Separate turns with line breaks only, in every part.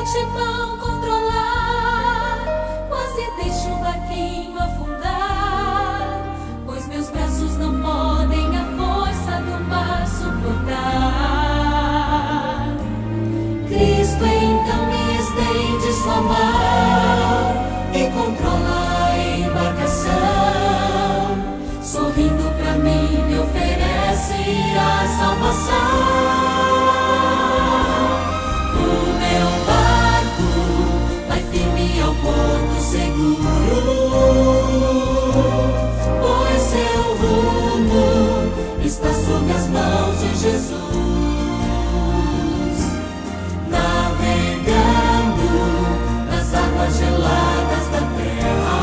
o timão controlar, quase deixo o barquinho afundar, pois meus braços não podem a força do mar suportar. Cristo então me estende sua mão e controla a embarcação, sorrindo pra mim me oferece a salvação. Porto seguro, pois seu rumo está sob as mãos de Jesus. Navegando nas águas geladas da terra,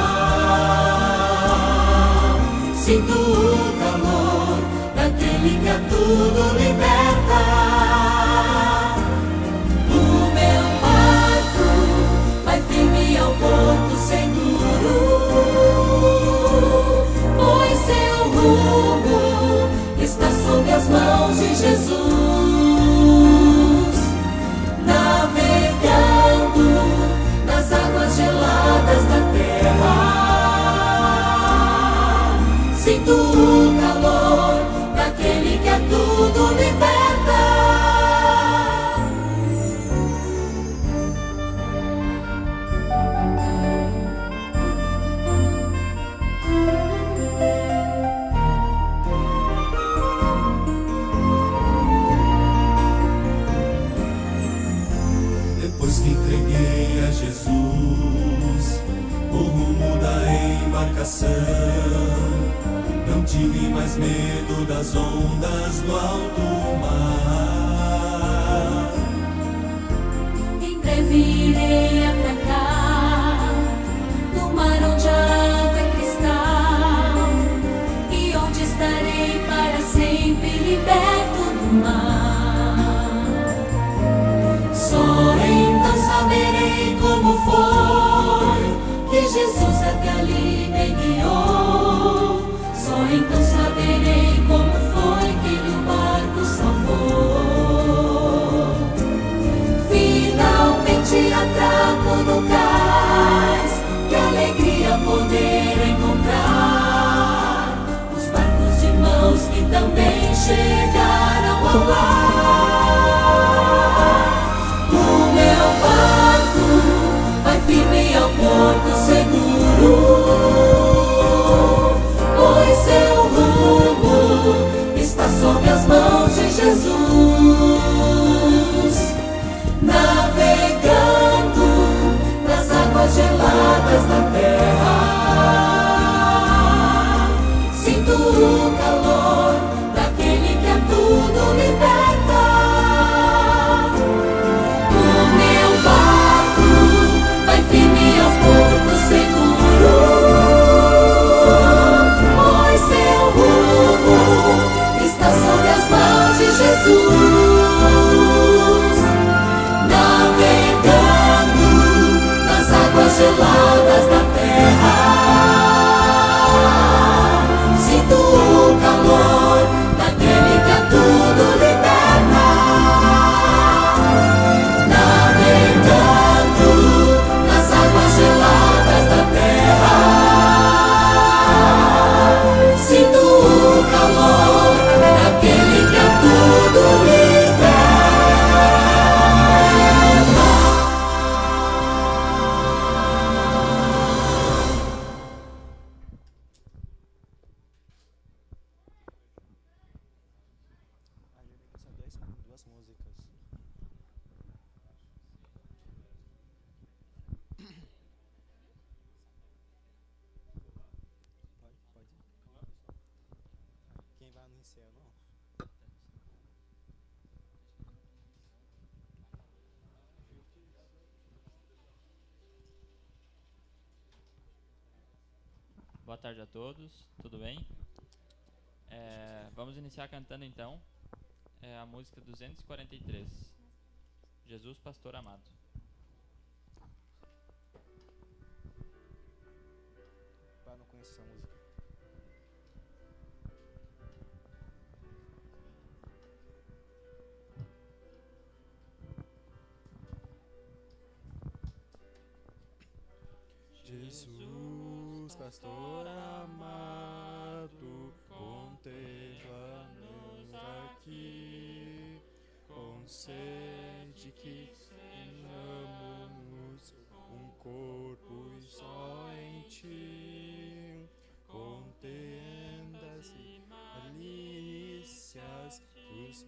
sinto o calor daquele que a tudo liberta. Porto seguro, pois seu rumo está sob as mãos de Jesus. Navegando nas águas geladas da terra, sinto o calor daquele que a tudo liberta. Não tive mais medo das ondas do alto mar. Em breve irei atracar no mar onde a água é cristal, e onde estarei para sempre liberto do mar. Só então saberei como foi que Jesus até ali me guiou. Só então saberei como foi que ele o barco salvou. Finalmente atraco no cais, que alegria poder encontrar os barcos de mãos que também chegaram ao lar. O meu barco vai firme ao porto seguro, pois seu rumo está sob as mãos de Jesus. Navegando nas águas geladas da terra, sinto o calor daquele que a tudo liberta. O meu barco vai firme ao porto seguro, pois seu rumo está sob as mãos de Jesus. Navegando nas águas geladas da terra, sinto o calor daquele que a tudo liberta. Navegando nas águas geladas da terra, sinto o calor daquele que a tudo liberta.
Duas músicas. Pode. Quem vai anunciar, não?
Boa tarde a todos, tudo bem? Vamos iniciar cantando então a música 243, Jesus Pastor Amado.
Para não conhecer essa música. Jesus, pastor amado, contempla-nos aqui, concede que tenhamos um corpo só em ti, contenda-se malícias dos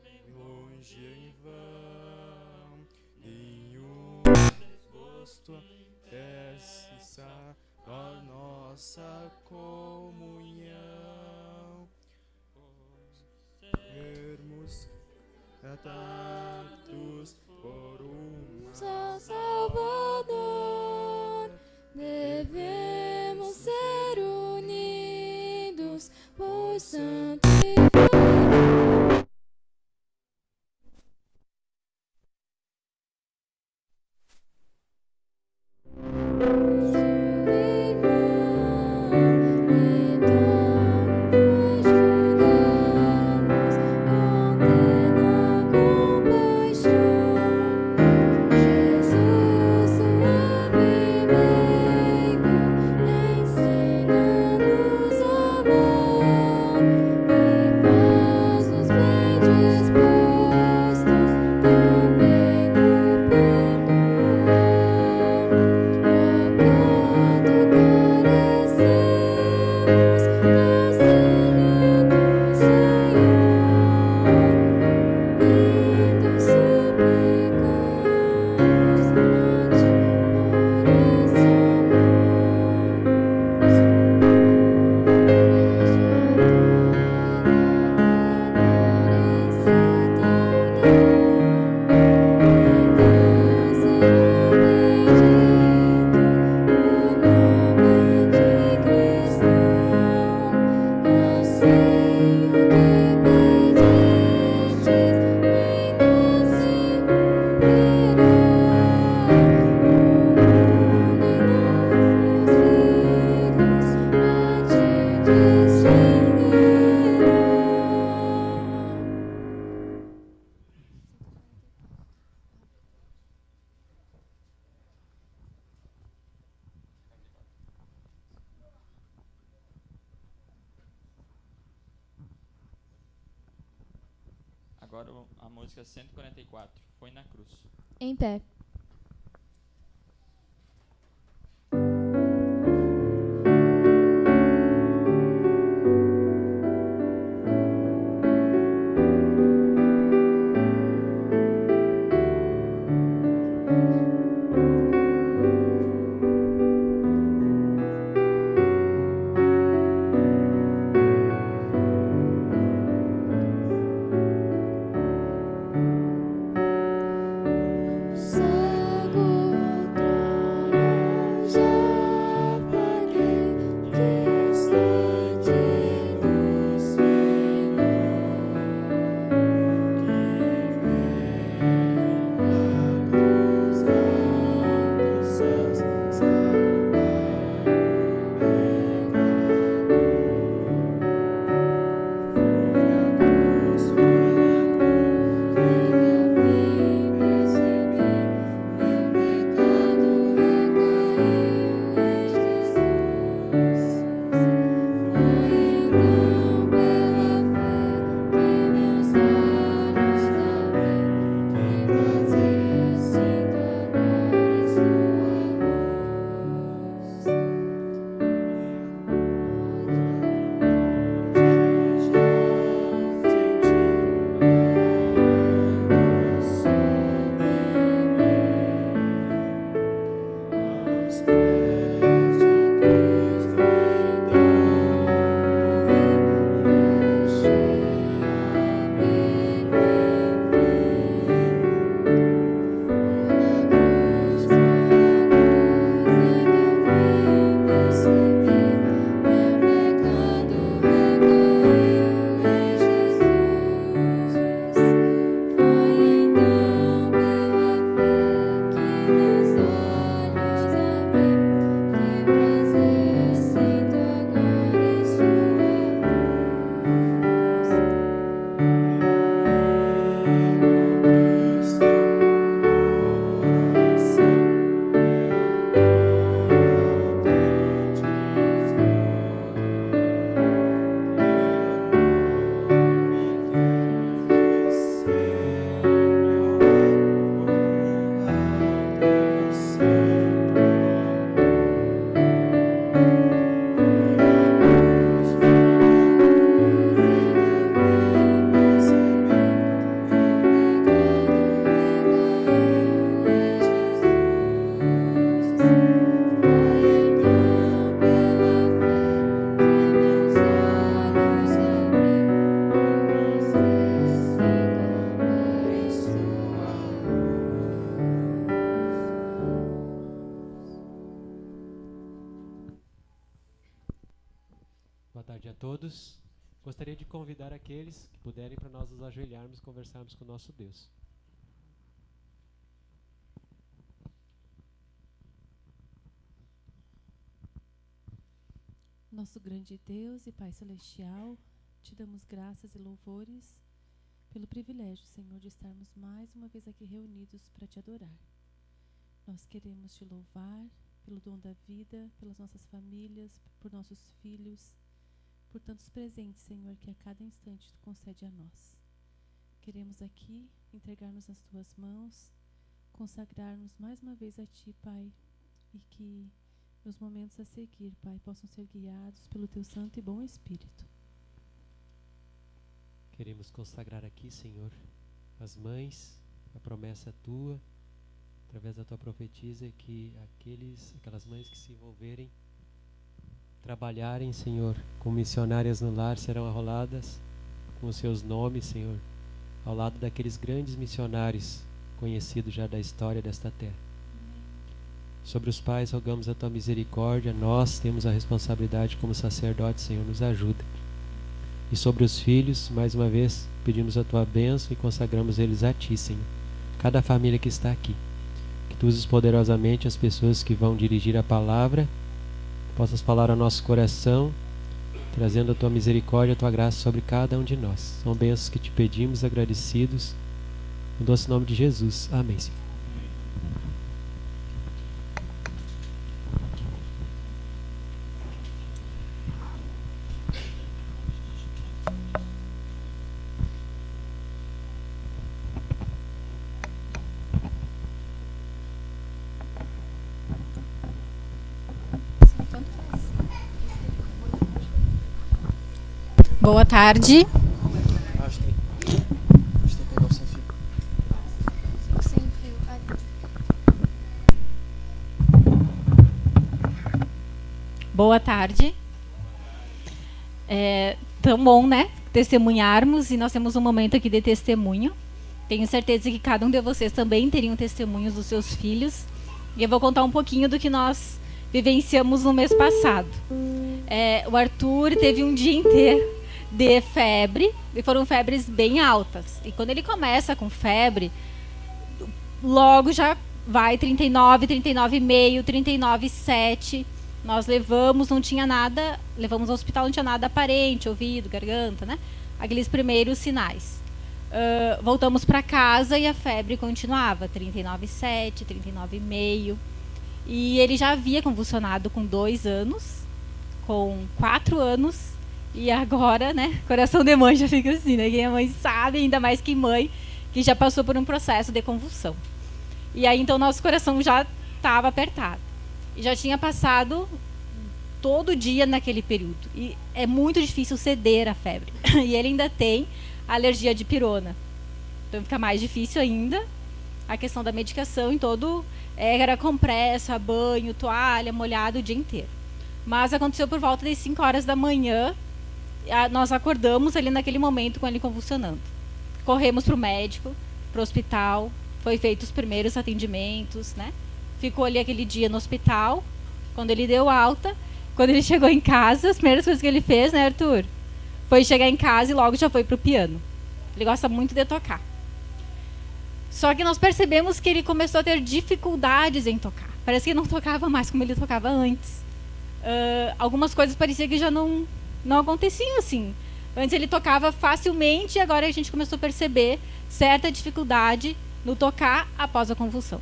bem longe em vão, em um desgosto desce a nossa comunhão, sermos tratados por uma
Salvador, devemos ser unidos por santo e
Agora a música 144, Foi na Cruz.
em pé. Salvador,
todos. Gostaria de convidar aqueles que puderem para nós nos ajoelharmos e conversarmos com o nosso Deus.
Nosso grande Deus e Pai Celestial, te damos graças e louvores pelo privilégio, Senhor, de estarmos mais uma vez aqui reunidos para te adorar. Nós queremos te louvar pelo dom da vida, pelas nossas famílias, por nossos filhos, por tantos presentes, Senhor, que a cada instante tu concede a nós. Queremos aqui entregar-nos nas tuas mãos, consagrar-nos mais uma vez a ti, Pai, e que nos momentos a seguir, Pai, possam ser guiados pelo teu santo e bom Espírito.
Queremos consagrar aqui, Senhor, as mães, a promessa tua, através da tua profetisa, que aquelas mães que se envolverem, trabalharem, Senhor, como missionárias no lar, serão arroladas com os seus nomes, Senhor, ao lado daqueles grandes missionários conhecidos já da história desta terra. Sobre os pais, rogamos a tua misericórdia. Nós temos a responsabilidade como sacerdotes, Senhor, nos ajuda. E sobre os filhos, mais uma vez, pedimos a tua bênção e consagramos eles a ti, Senhor. Cada família que está aqui, que tu uses poderosamente as pessoas que vão dirigir a palavra, possas falar ao nosso coração, trazendo a tua misericórdia, a tua graça sobre cada um de nós. São bênçãos que te pedimos, agradecidos, no doce nome de Jesus. Amém, Senhor.
Boa tarde. Boa tarde. É tão bom, né? Testemunharmos, e nós temos um momento aqui de testemunho. Tenho certeza que cada um de vocês também teriam testemunhos dos seus filhos. E eu vou contar um pouquinho do que nós vivenciamos no mês passado. O Arthur teve um dia inteiro de febre, e foram febres bem altas. E quando ele começa com febre, logo já vai 39, 39,5, 39,7. Nós levamos, não tinha nada, levamos ao hospital, não tinha nada aparente, ouvido, garganta, né? Aqueles primeiros sinais. Voltamos para casa e a febre continuava, 39,7, 39,5. E ele já havia convulsionado com 2 anos, com 4 anos, e agora, né, coração de mãe já fica assim, né? Quem é mãe sabe, ainda mais que mãe, que já passou por um processo de convulsão. E aí, então, nosso coração já estava apertado. E já tinha passado todo dia naquele período. E é muito difícil ceder à febre. E ele ainda tem alergia de pirona. Então fica mais difícil ainda a questão da medicação em todo... Era compressa, banho, toalha, molhado o dia inteiro. Mas aconteceu por volta das 5 horas da manhã. Nós acordamos ali naquele momento com ele convulsionando. Corremos para o médico, para o hospital. Foi feito os primeiros atendimentos, né? Ficou ali aquele dia no hospital. Quando ele deu alta, quando ele chegou em casa, as primeiras coisas que ele fez, né, Arthur? Foi chegar em casa e logo já foi para o piano. Ele gosta muito de tocar. Só que nós percebemos que ele começou a ter dificuldades em tocar. Parece que não tocava mais como ele tocava antes. Algumas coisas parecia que já não aconteciam assim. Antes ele tocava facilmente e agora a gente começou a perceber certa dificuldade no tocar após a convulsão.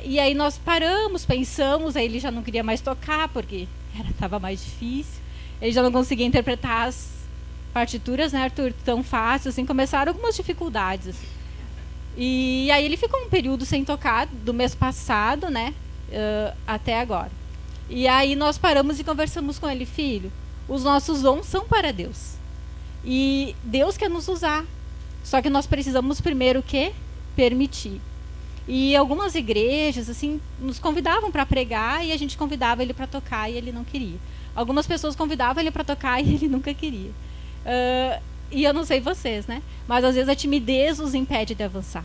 E aí nós paramos, pensamos, aí ele já não queria mais tocar porque estava mais difícil. Ele já não conseguia interpretar as partituras, né, Arthur, tão fácil, assim, começaram algumas dificuldades, assim. E aí ele ficou um período sem tocar, do mês passado, né, até agora. E aí nós paramos e conversamos com ele, filho, os nossos dons são para Deus. E Deus quer nos usar. Só que nós precisamos primeiro o quê? Permitir. E algumas igrejas, assim, nos convidavam para pregar e a gente convidava ele para tocar e ele não queria. Algumas pessoas convidavam ele para tocar e ele nunca queria. E eu não sei vocês, né? Mas às vezes a timidez nos impede de avançar.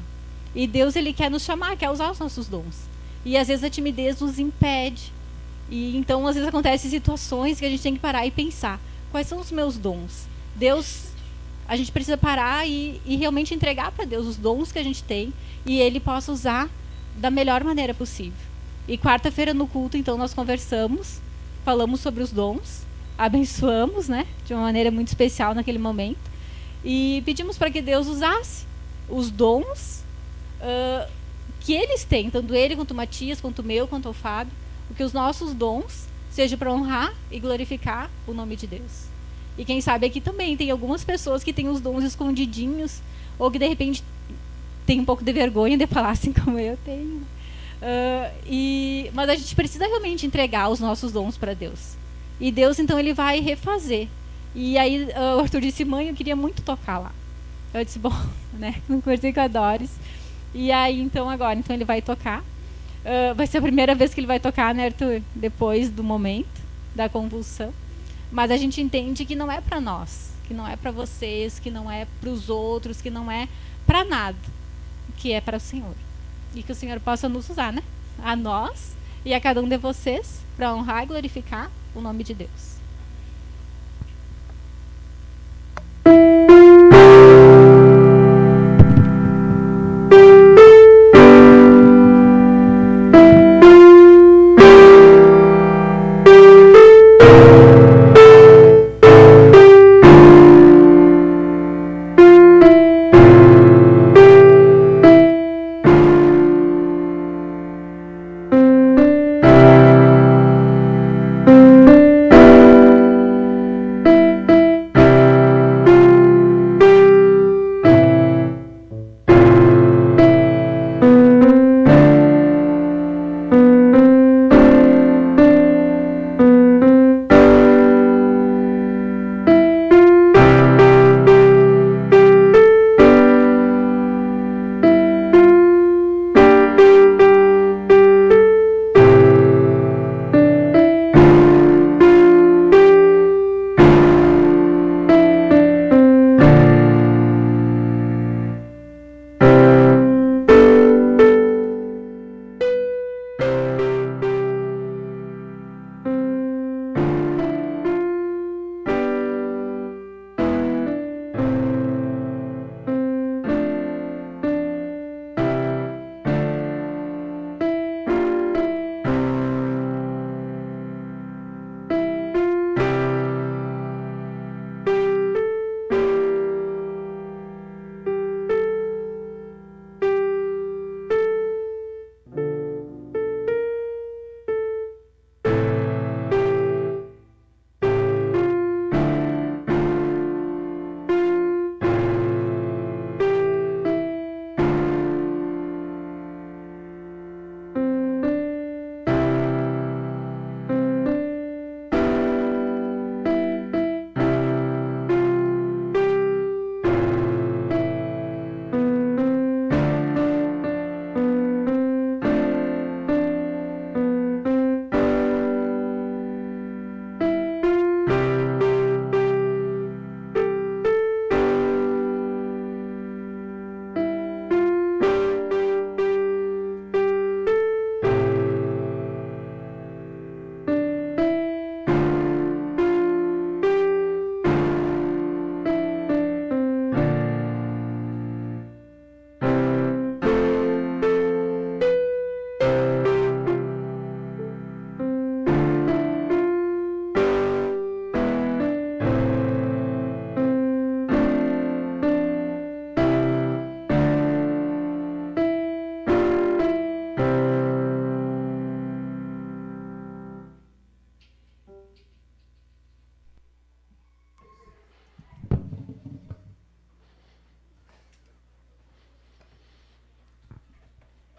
E Deus, ele quer nos chamar, quer usar os nossos dons. E às vezes a timidez nos impede. E então, às vezes, acontecem situações que a gente tem que parar e pensar. Quais são os meus dons? Deus, a gente precisa parar e realmente entregar para Deus os dons que a gente tem e Ele possa usar da melhor maneira possível. E quarta-feira no culto, então, nós conversamos, falamos sobre os dons, abençoamos, né, de uma maneira muito especial naquele momento, e pedimos para que Deus usasse os dons que eles têm, tanto ele quanto o Matias, quanto o meu, quanto o Fábio, que os nossos dons sejam para honrar e glorificar o nome de Deus. E quem sabe aqui também tem algumas pessoas que têm os dons escondidinhos, ou que de repente tem um pouco de vergonha de falar assim como eu tenho. Mas a gente precisa realmente entregar os nossos dons para Deus. E Deus, então, Ele vai refazer. E aí o Arthur disse, mãe, eu queria muito tocar lá. Eu disse, bom, né, conversei com a Doris. E aí, então, agora, então ele vai tocar. Vai ser a primeira vez que ele vai tocar, né, Arthur? Depois do momento da convulsão. Mas a gente entende que não é para nós, que não é para vocês, que não é para os outros, que não é para nada, que é para o Senhor. E que o Senhor possa nos usar, né? A nós e a cada um de vocês, para honrar e glorificar o nome de Deus.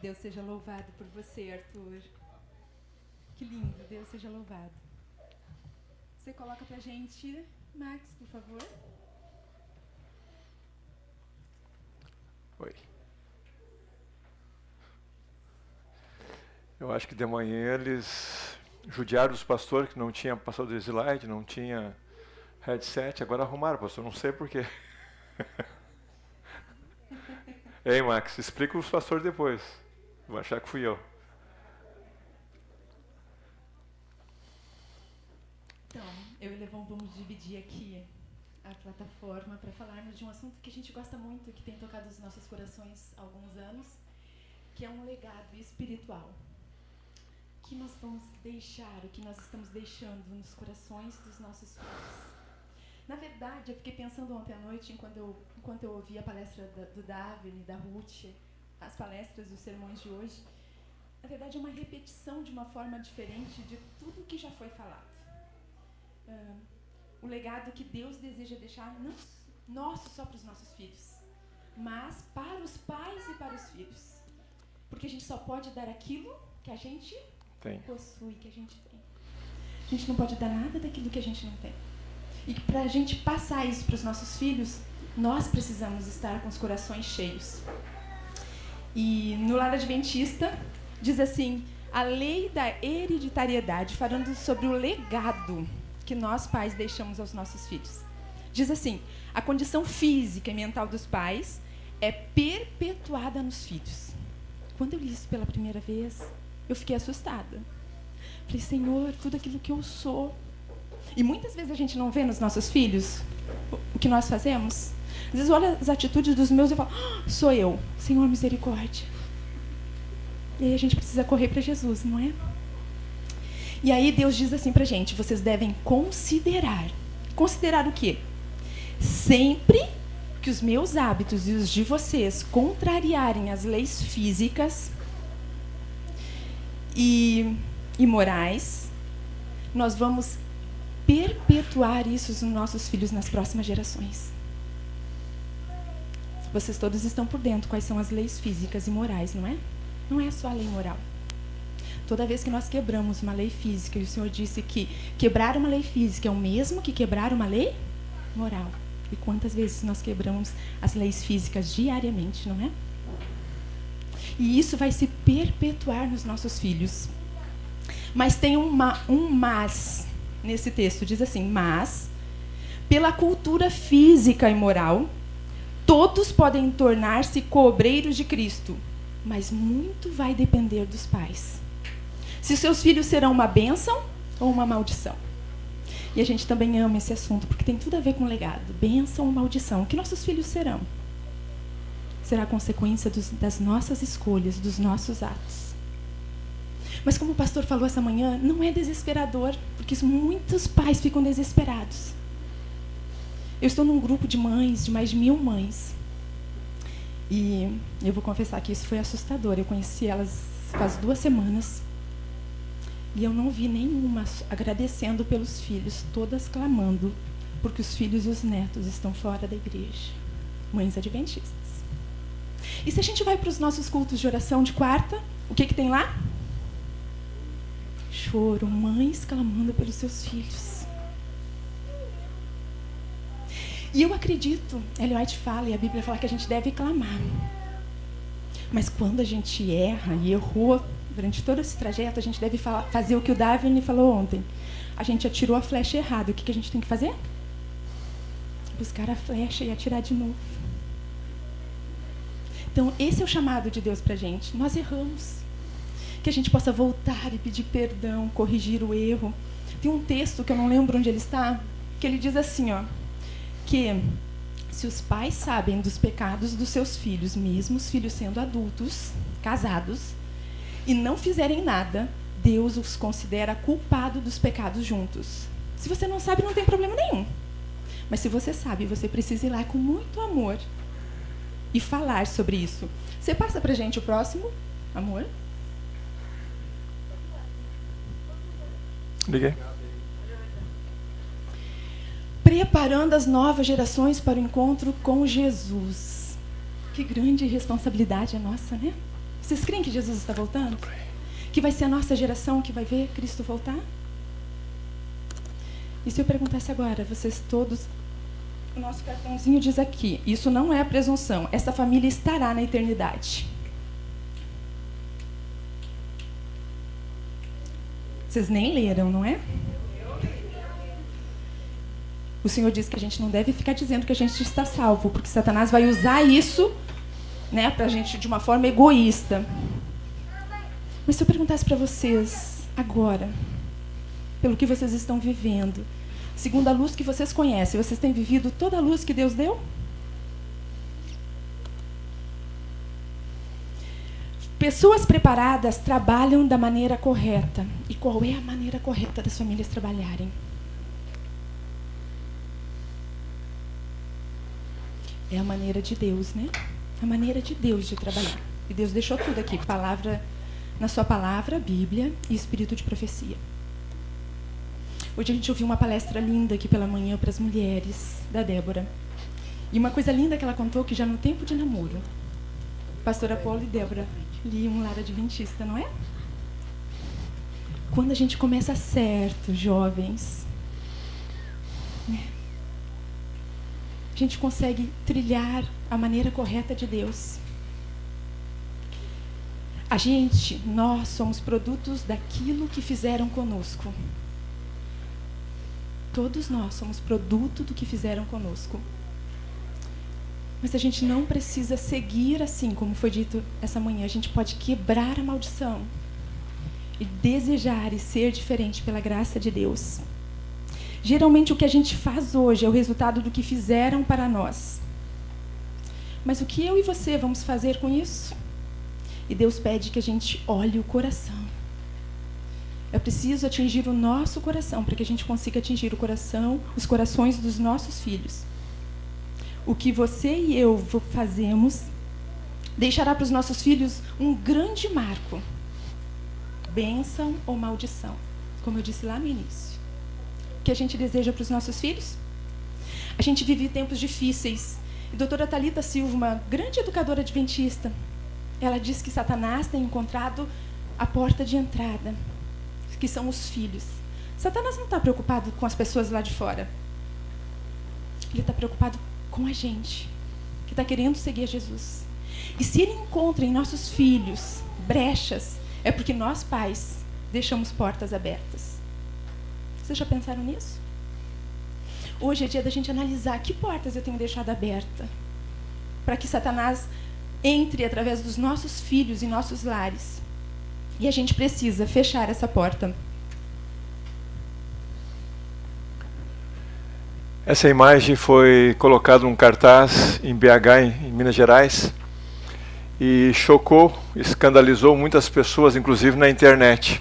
Deus seja louvado por você, Arthur. Que lindo, Deus seja louvado. Você coloca pra gente, Max, por favor.
Oi. Eu acho que de manhã eles judiaram os pastores que não tinha passado o slide, não tinha headset, agora arrumaram, pastor, não sei porquê. Ei, Max, explica os pastores depois. Vou achar que fui eu.
dividir aqui a plataforma para falarmos de um assunto que a gente gosta muito, que tem tocado os nossos corações há alguns anos, que é um legado espiritual. O que nós vamos deixar, o que nós estamos deixando nos corações dos nossos filhos. Na verdade, eu fiquei pensando ontem à noite, enquanto eu ouvi a palestra do Davine, da Ruth, as palestras e os sermões de hoje. Na verdade, é uma repetição de uma forma diferente de tudo que já foi falado. O legado que Deus deseja deixar, não nosso só para os nossos filhos, mas para os pais e para os filhos. Porque a gente só pode dar aquilo que a gente possui, que a gente tem. A gente não pode dar nada daquilo que a gente não tem. E para a gente passar isso para os nossos filhos, nós precisamos estar com os corações cheios. E no Lar Adventista, diz assim, a lei da hereditariedade, falando sobre o legado que nós pais deixamos aos nossos filhos. Diz assim, a condição física e mental dos pais é perpetuada nos filhos. Quando eu li isso pela primeira vez, eu fiquei assustada. Falei, Senhor, tudo aquilo que eu sou. E muitas vezes a gente não vê nos nossos filhos o que nós fazemos. Às vezes eu olho as atitudes dos meus e eu falo, sou eu, Senhor, misericórdia. E aí a gente precisa correr para Jesus, não é? E aí Deus diz assim pra gente, vocês devem considerar. Considerar o quê? Sempre que os meus hábitos e os de vocês contrariarem as leis físicas e morais, nós vamos perpetuar isso nos nossos filhos nas próximas gerações. Vocês todos estão por dentro quais são as leis físicas e morais, não é? Não é só a lei moral. Toda vez que nós quebramos uma lei física, e o Senhor disse que quebrar uma lei física é o mesmo que quebrar uma lei moral. E quantas vezes nós quebramos as leis físicas diariamente, não é? E isso vai se perpetuar nos nossos filhos. Mas tem um mas nesse texto, diz assim, mas, pela cultura física e moral, todos podem tornar-se cobreiros de Cristo, mas muito vai depender dos pais. Se seus filhos serão uma bênção ou uma maldição. E a gente também ama esse assunto, porque tem tudo a ver com legado. Bênção ou maldição. O que nossos filhos serão? Será consequência das nossas escolhas, dos nossos atos. Mas como o pastor falou essa manhã, não é desesperador, porque muitos pais ficam desesperados. Eu estou num grupo de mães, de mais de 1000 mães. E eu vou confessar que isso foi assustador. Eu conheci elas faz 2 semanas. E eu não vi nenhuma agradecendo pelos filhos, todas clamando, porque os filhos e os netos estão fora da igreja. Mães adventistas. E se a gente vai para os nossos cultos de oração de quarta, o que tem lá? Choro, mães clamando pelos seus filhos. E eu acredito, Ellen White fala, e a Bíblia fala que a gente deve clamar. Mas quando a gente erra e errou, durante todo esse trajeto, a gente deve fazer o que o Davine falou ontem. A gente atirou a flecha errada. O que a gente tem que fazer? Buscar a flecha e atirar de novo. Então, esse é o chamado de Deus para a gente. Nós erramos. Que a gente possa voltar e pedir perdão, corrigir o erro. Tem um texto que eu não lembro onde ele está, que ele diz assim, ó, que se os pais sabem dos pecados dos seus filhos, mesmo os filhos sendo adultos, casados, e não fizerem nada, Deus os considera culpados dos pecados juntos. Se você não sabe, não tem problema nenhum. Mas se você sabe, você precisa ir lá com muito amor e falar sobre isso. Você passa pra gente o próximo, amor?
Liguei.
Preparando as novas gerações para o encontro com Jesus. Que grande responsabilidade é nossa, né? Vocês creem que Jesus está voltando? Que vai ser a nossa geração que vai ver Cristo voltar? E se eu perguntasse agora, vocês todos, o nosso cartãozinho diz aqui, isso não é presunção, essa família estará na eternidade. Vocês nem leram, não é? O Senhor diz que a gente não deve ficar dizendo que a gente está salvo, porque Satanás vai usar isso, né, para a gente de uma forma egoísta. Mas se eu perguntasse para vocês agora, pelo que vocês estão vivendo,
segundo a luz que vocês conhecem. Vocês têm vivido toda a luz que Deus deu? Pessoas preparadas trabalham da maneira correta. E qual é a maneira correta das famílias trabalharem? É a maneira de Deus, né? A maneira de Deus de trabalhar. E Deus deixou tudo aqui, palavra, na sua palavra, Bíblia e espírito de profecia. Hoje a gente ouviu uma palestra linda aqui pela manhã para as mulheres, da Débora. E uma coisa linda que ela contou, que já no tempo de namoro, pastora Paula e Débora liam um lar adventista, não é? Quando a gente começa certo, jovens, a gente consegue trilhar a maneira correta de Deus. Nós somos produtos daquilo que fizeram conosco. Todos nós somos produto do que fizeram conosco. Mas a gente não precisa seguir assim, como foi dito essa manhã. A gente pode quebrar a maldição e desejar e ser diferente pela graça de Deus. Geralmente o que a gente faz hoje é o resultado do que fizeram para nós. Mas o que eu e você vamos fazer com isso? E Deus pede que a gente olhe o coração. É preciso atingir o nosso coração para que a gente consiga atingir os corações dos nossos filhos. O que você e eu fazemos deixará para os nossos filhos um grande marco. Bênção ou maldição, como eu disse lá no início. O que a gente deseja para os nossos filhos? A gente vive tempos difíceis. E a doutora Thalita Silva, uma grande educadora adventista, ela diz que Satanás tem encontrado a porta de entrada, que são os filhos. Satanás não está preocupado com as pessoas lá de fora. Ele está preocupado com a gente, que está querendo seguir a Jesus. E se ele encontra em nossos filhos brechas, é porque nós, pais, deixamos portas abertas. Vocês já pensaram nisso? Hoje é dia da gente analisar que portas eu tenho deixado aberta para que Satanás entre através dos nossos filhos e nossos lares. E a gente precisa fechar essa porta.
Essa imagem foi colocada num cartaz em BH, em Minas Gerais, e chocou, escandalizou muitas pessoas, inclusive na internet.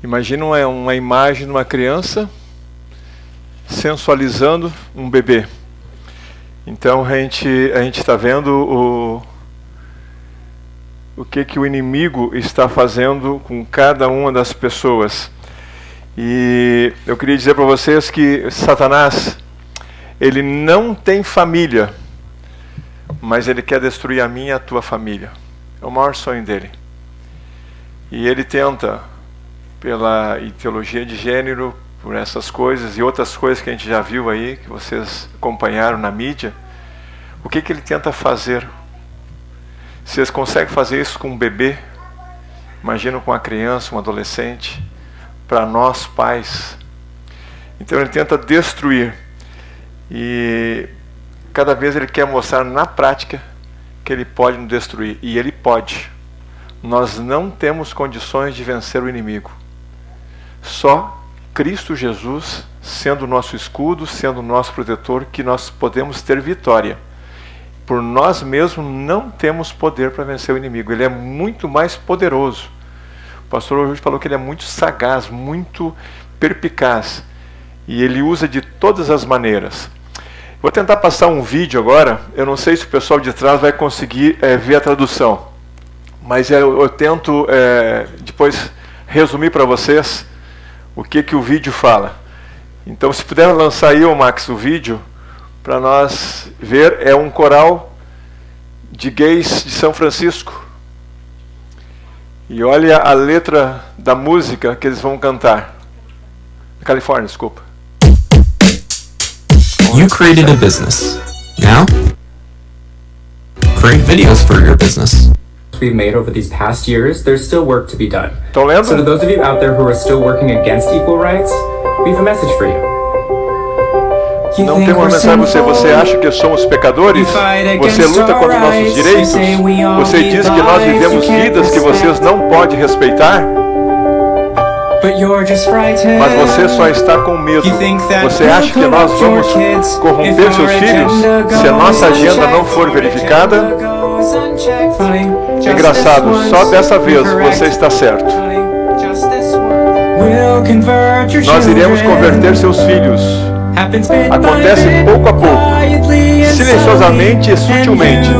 Imagina uma imagem de uma criança sensualizando um bebê. Então a gente está vendo o que o inimigo está fazendo com cada uma das pessoas. E eu queria dizer para vocês que Satanás, ele não tem família, mas ele quer destruir a minha e a tua família. É o maior sonho dele. E ele tenta, pela ideologia de gênero, por essas coisas e outras coisas que a gente já viu aí, que vocês acompanharam na mídia, o que ele tenta fazer? Vocês conseguem fazer isso com um bebê? Imagina com uma criança, um adolescente. Para nós, pais. Então ele tenta destruir. E cada vez ele quer mostrar na prática que ele pode nos destruir. E ele pode. Nós não temos condições de vencer o inimigo. Só Cristo Jesus, sendo o nosso escudo, sendo o nosso protetor, que nós podemos ter vitória. Por nós mesmos não temos poder para vencer o inimigo. Ele é muito mais poderoso. O pastor hoje falou que ele é muito sagaz, muito perspicaz. E ele usa de todas as maneiras. Vou tentar passar um vídeo agora. Eu não sei se o pessoal de trás vai conseguir ver a tradução. Mas eu tento depois resumir para vocês o que o vídeo fala. Então, se puder lançar aí, Max, o vídeo, para nós ver. É um coral de gays de São Francisco. E olha a letra da música que eles vão cantar. Califórnia, desculpa.
You created a business. Now, create videos for your business.
We've made over these past years, there's still work to be done.
Estão lendo?
So to those of you out there who are still working against equal rights, we have a message for you.
Não tem uma mensagem para você. Você acha que somos pecadores? Você luta contra os nossos direitos? Você diz que nós vivemos vidas que vocês não podem respeitar? Mas você só está com medo. Você acha que nós vamos corromper seus filhos se a nossa agenda não for verificada? Engraçado, só dessa vez você está certo. Nós iremos converter seus filhos. Acontece pouco a pouco, silenciosamente e sutilmente,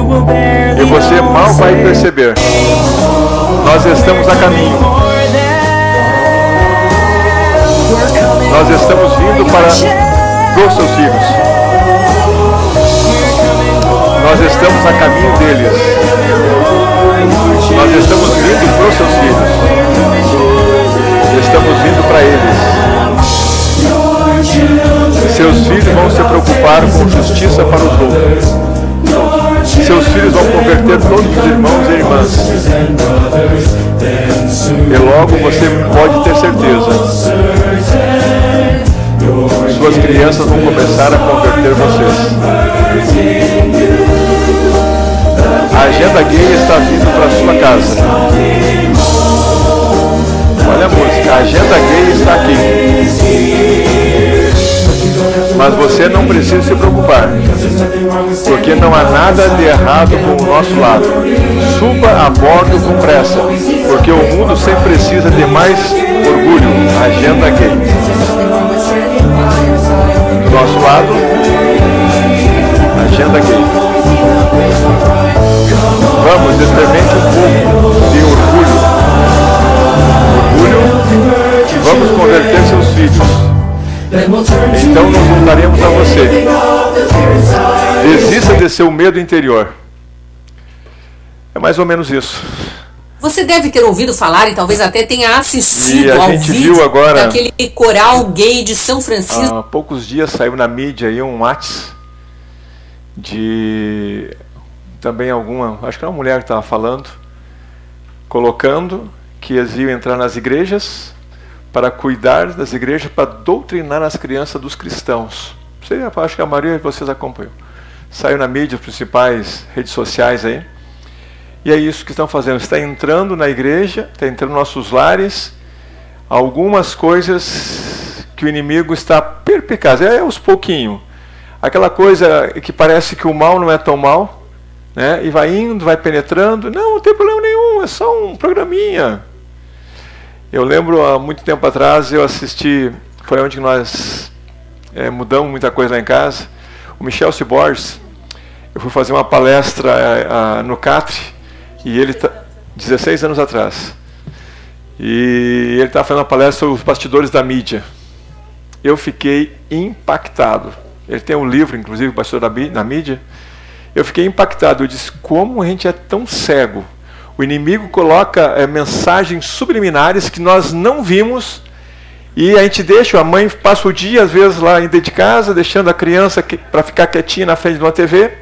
e você mal vai perceber. Nós estamos a caminho. Nós estamos vindo para os seus filhos. Nós estamos a caminho deles. Nós estamos vindo para os seus filhos. Estamos vindo para eles. Seus filhos vão se preocupar com justiça para os outros. Seus filhos vão converter todos os irmãos e irmãs. E logo você pode ter certeza. Suas crianças vão começar a converter vocês. A agenda gay está vindo para sua casa. Olha a música, a agenda gay está aqui. Mas você não precisa se preocupar, porque não há nada de errado com o nosso lado. Suba a bordo com pressa, porque o mundo sempre precisa de mais orgulho. Agenda gay. Do nosso lado, agenda gay. Vamos, experimente um pouco de orgulho. Vamos converter seus filhos. Então nós voltaremos a você. Desista de seu medo interior. É mais ou menos isso.
Você deve ter ouvido falar e talvez até tenha assistido ao vídeo
agora,
daquele coral gay de São Francisco.
Há poucos dias saiu na mídia aí um WhatsApp de também acho que era uma mulher que estava falando, colocando que eles iam entrar nas igrejas para cuidar das igrejas, para doutrinar as crianças dos cristãos. Acho que a maioria de vocês acompanhou. Saiu na mídia, as principais redes sociais aí. E é isso que estão fazendo. Está entrando na igreja, está entrando nos nossos lares, algumas coisas que o inimigo está perpicaz. É aos pouquinhos. Aquela coisa que parece que o mal não é tão mal, né? E vai indo, vai penetrando. Não tem problema nenhum, é só um programinha. Eu lembro, há muito tempo atrás, eu assisti, foi onde nós mudamos muita coisa lá em casa, o Michel Borges. Eu fui fazer uma palestra no CATRE, e ele 16 anos atrás. E ele estava fazendo uma palestra sobre os bastidores da mídia. Eu fiquei impactado. Ele tem um livro, inclusive, Bastidor da Mídia. Eu fiquei impactado. Eu disse, como a gente é tão cego? O inimigo coloca mensagens subliminares que nós não vimos, e a gente deixa, a mãe passa o dia, às vezes, lá dentro de casa, deixando a criança para ficar quietinha na frente de uma TV,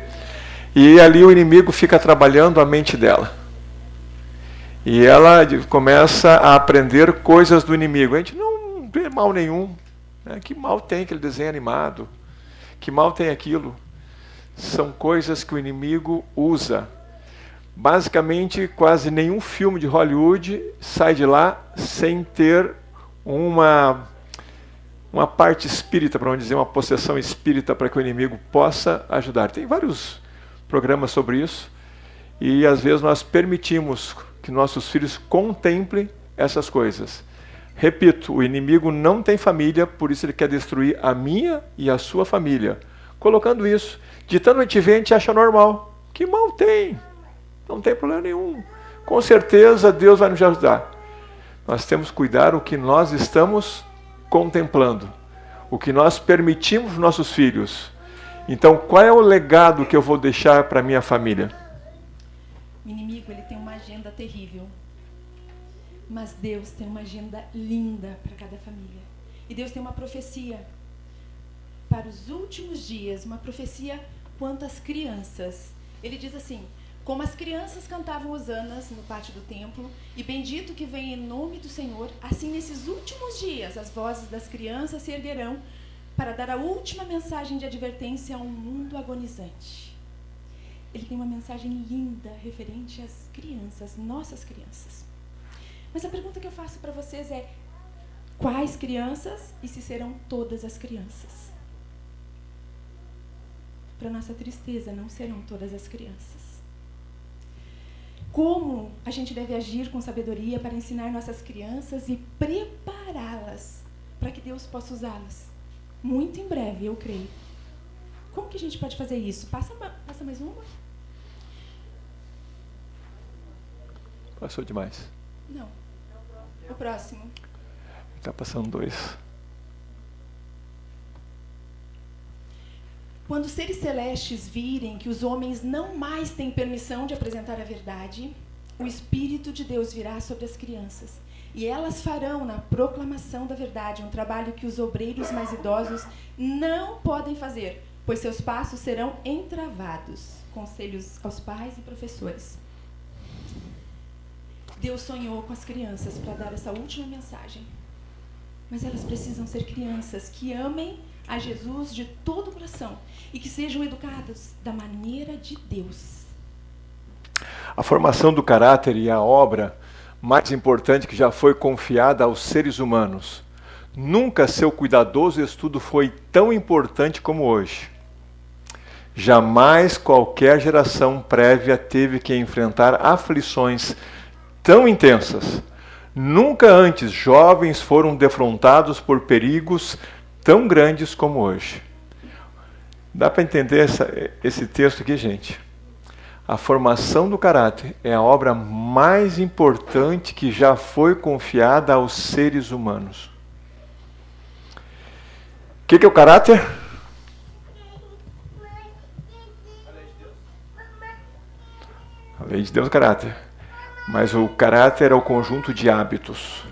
e ali o inimigo fica trabalhando a mente dela. E ela começa a aprender coisas do inimigo. A gente não vê mal nenhum. Né? Que mal tem aquele desenho animado? Que mal tem aquilo? São coisas que o inimigo usa. Basicamente, quase nenhum filme de Hollywood sai de lá sem ter uma parte espírita, para não dizer uma possessão espírita, para que o inimigo possa ajudar. Tem vários programas sobre isso, e às vezes nós permitimos que nossos filhos contemplem essas coisas. Repito, o inimigo não tem família, por isso ele quer destruir a minha e a sua família. Colocando isso, de tanto a gente vê, a gente acha normal. Que mal tem? Não tem problema nenhum. Com certeza Deus vai nos ajudar. Nós temos que cuidar o que nós estamos contemplando, o que nós permitimos aos nossos filhos. Então, qual é o legado que eu vou deixar para minha família?
O inimigo, ele tem uma agenda terrível. Mas Deus tem uma agenda linda para cada família. E Deus tem uma profecia para os últimos dias, uma profecia quanto às crianças. Ele diz assim: como as crianças cantavam hosanas no pátio do templo, e bendito que vem em nome do Senhor, assim nesses últimos dias as vozes das crianças se erguerão para dar a última mensagem de advertência a um mundo agonizante. Ele tem uma mensagem linda referente às crianças, nossas crianças. Mas a pergunta que eu faço para vocês é: Quais crianças e se serão todas as crianças. Para nossa tristeza, não serão todas as crianças. Como a gente deve agir com sabedoria para ensinar nossas crianças e prepará-las para que Deus possa usá-las? Muito em breve, eu creio. Como que a gente pode fazer isso? Passa mais uma?
Passou demais.
Não. O próximo.
Está passando 2.
Quando os seres celestes virem que os homens não mais têm permissão de apresentar a verdade, o Espírito de Deus virá sobre as crianças, e elas farão na proclamação da verdade um trabalho que os obreiros mais idosos não podem fazer, pois seus passos serão entravados. Conselhos aos pais e professores. Deus sonhou com as crianças para dar essa última mensagem, mas elas precisam ser crianças que amem a Jesus de todo o coração e que sejam educadas da maneira de Deus.
A formação do caráter e a obra mais importante que já foi confiada aos seres humanos. Nunca seu cuidadoso estudo foi tão importante como hoje. Jamais qualquer geração prévia teve que enfrentar aflições tão intensas. Nunca antes jovens foram defrontados por perigos tão grandes como hoje. Dá para entender esse texto aqui, gente? A formação do caráter é a obra mais importante que já foi confiada aos seres humanos. O que é o caráter? A lei de Deus é o caráter. Mas o caráter é o conjunto de hábitos.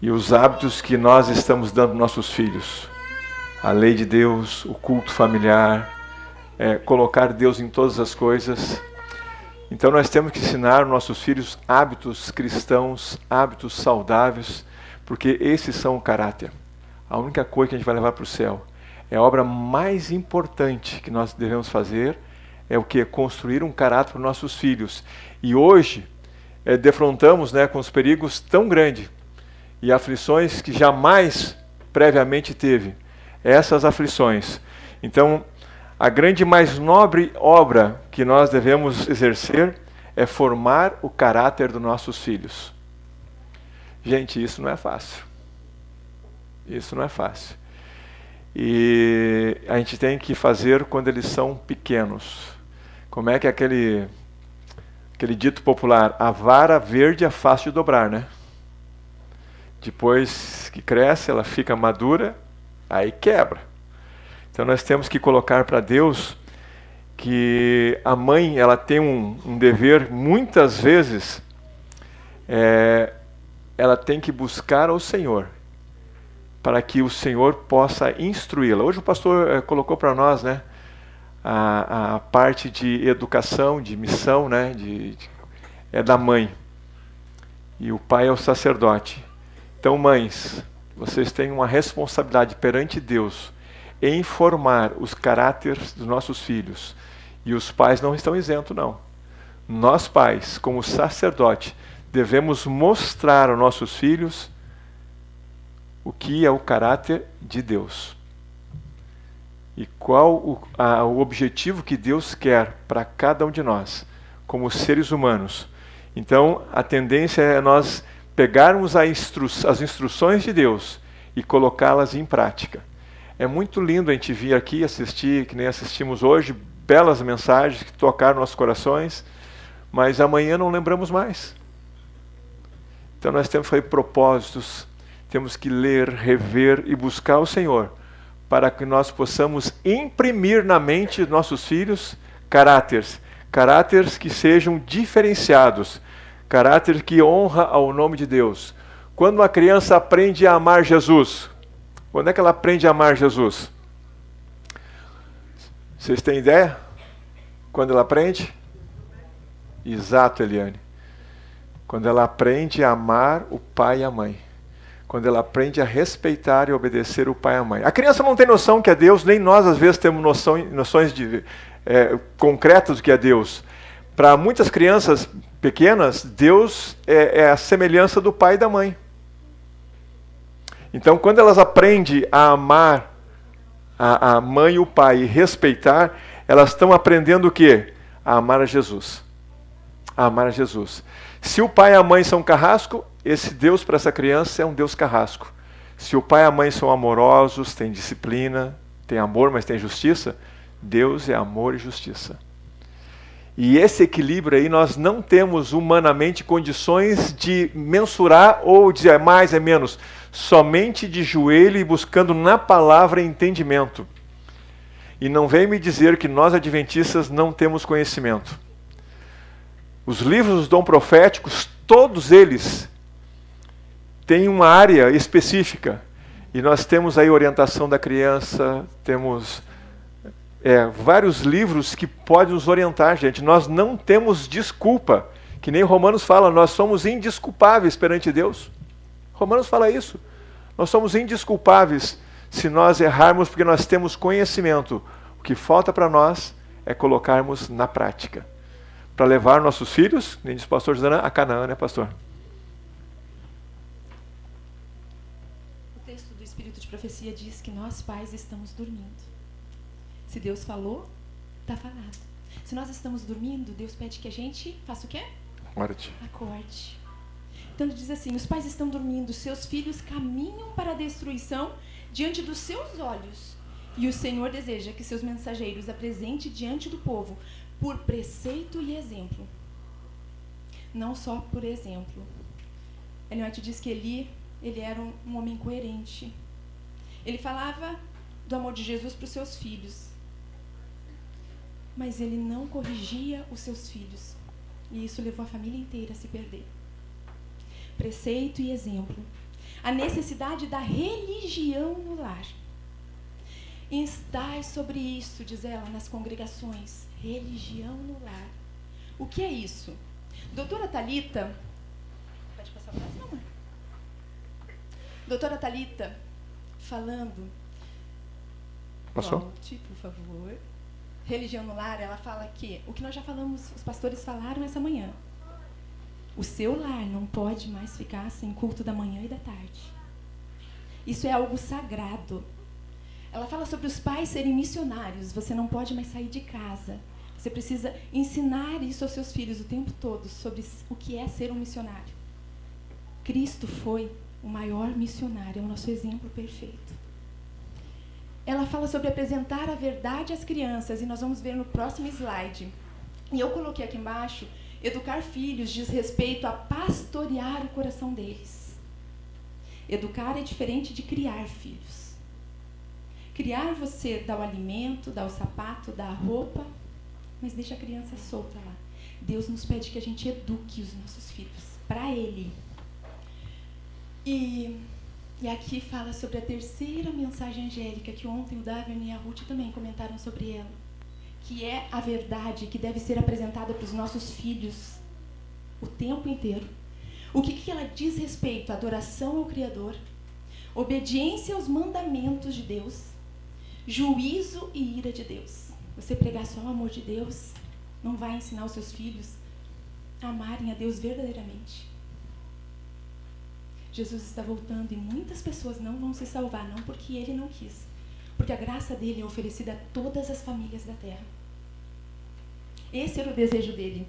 E os hábitos que nós estamos dando aos nossos filhos. A lei de Deus, o culto familiar, colocar Deus em todas as coisas. Então nós temos que ensinar aos nossos filhos hábitos cristãos, hábitos saudáveis, porque esses são o caráter. A única coisa que a gente vai levar para o céu. É a obra mais importante que nós devemos fazer, é o que? Construir um caráter para os nossos filhos. E hoje, defrontamos com os perigos tão grandes e aflições que jamais previamente teve. Essas aflições. Então, a grande e mais nobre obra que nós devemos exercer é formar o caráter dos nossos filhos. Gente, isso não é fácil. Isso não é fácil. E a gente tem que fazer quando eles são pequenos. Como é que é aquele dito popular? A vara verde é fácil de dobrar, né? Depois que cresce, ela fica madura, aí quebra. Então nós temos que colocar para Deus que a mãe ela tem um dever, muitas vezes, ela tem que buscar ao Senhor, para que o Senhor possa instruí-la. Hoje o pastor colocou para nós, a parte de educação, de missão, é da mãe. E o pai é o sacerdote. Então, mães, vocês têm uma responsabilidade perante Deus em formar os caráteres dos nossos filhos. E os pais não estão isentos, não. Nós, pais, como sacerdote, devemos mostrar aos nossos filhos o que é o caráter de Deus. E qual o objetivo que Deus quer para cada um de nós, como seres humanos. Então, a tendência é nós pegarmos as instruções de Deus e colocá-las em prática. É muito lindo a gente vir aqui assistir, que nem assistimos hoje, belas mensagens que tocaram nossos corações, mas amanhã não lembramos mais. Então nós temos que fazer propósitos, temos que ler, rever e buscar o Senhor, para que nós possamos imprimir na mente dos nossos filhos caráteres que sejam diferenciados, caráter que honra ao nome de Deus. Quando uma criança aprende a amar Jesus, quando é que ela aprende a amar Jesus? Vocês têm ideia? Quando ela aprende? Exato, Eliane. Quando ela aprende a amar o pai e a mãe. Quando ela aprende a respeitar e obedecer o pai e a mãe. A criança não tem noção que é Deus, nem nós às vezes temos noções concretas do que é Deus. Para muitas crianças pequenas, Deus é a semelhança do pai e da mãe. Então, quando elas aprendem a amar a mãe e o pai e respeitar, elas estão aprendendo o quê? A amar a Jesus. A amar a Jesus. Se o pai e a mãe são carrasco, esse Deus para essa criança é um Deus carrasco. Se o pai e a mãe são amorosos, têm disciplina, têm amor, mas têm justiça, Deus é amor e justiça. E esse equilíbrio aí nós não temos humanamente condições de mensurar ou dizer é mais, é menos. Somente de joelho e buscando na palavra entendimento. E não vem me dizer que nós adventistas não temos conhecimento. Os livros dos dom proféticos, todos eles têm uma área específica. E nós temos aí orientação da criança, temos vários livros que podem nos orientar, gente. Nós não temos desculpa, que nem Romanos fala, nós somos indesculpáveis perante Deus. Romanos fala isso. Nós somos indesculpáveis se nós errarmos porque nós temos conhecimento. O que falta para nós é colocarmos na prática. Para levar nossos filhos, nem diz o pastor José, a Canaã, né, pastor?
O texto do Espírito de Profecia diz que nós pais estamos dormindo. Se Deus falou, está falado. Se nós estamos dormindo, Deus pede que a gente faça o quê? Acorde. Então ele diz assim, os pais estão dormindo, seus filhos caminham para a destruição diante dos seus olhos. E o Senhor deseja que seus mensageiros apresentem diante do povo por preceito e exemplo. Não só por exemplo. Ellen White diz que ele era um homem coerente. Ele falava do amor de Jesus para os seus filhos. Mas ele não corrigia os seus filhos. E isso levou a família inteira a se perder. Preceito e exemplo. A necessidade da religião no lar. Instai sobre isso, diz ela, nas congregações. Religião no lar. O que é isso? Doutora Thalita... Pode passar a próxima, mãe? Doutora Thalita, falando...
Passou?
Volte, por favor. Religião no lar, ela fala que... O que nós já falamos, os pastores falaram essa manhã. O seu lar não pode mais ficar sem culto da manhã e da tarde. Isso é algo sagrado. Ela fala sobre os pais serem missionários. Você não pode mais sair de casa. Você precisa ensinar isso aos seus filhos o tempo todo, sobre o que é ser um missionário. Cristo foi o maior missionário, é o nosso exemplo perfeito. Ela fala sobre apresentar a verdade às crianças, e nós vamos ver no próximo slide. E eu coloquei aqui embaixo, educar filhos diz respeito a pastorear o coração deles. Educar é diferente de criar filhos. Criar, você dá o alimento, dá o sapato, dá a roupa, mas deixa a criança solta lá. Deus nos pede que a gente eduque os nossos filhos, para Ele. E aqui fala sobre a terceira mensagem angélica, que ontem o Davern e a Ruth também comentaram sobre ela, que é a verdade que deve ser apresentada para os nossos filhos o tempo inteiro. O que ela diz respeito? Adoração ao Criador, obediência aos mandamentos de Deus, juízo e ira de Deus. Você pregar só o amor de Deus não vai ensinar os seus filhos a amarem a Deus verdadeiramente. Jesus está voltando e muitas pessoas não vão se salvar, não porque Ele não quis, porque a graça dele é oferecida a todas as famílias da terra. Esse era o desejo dele.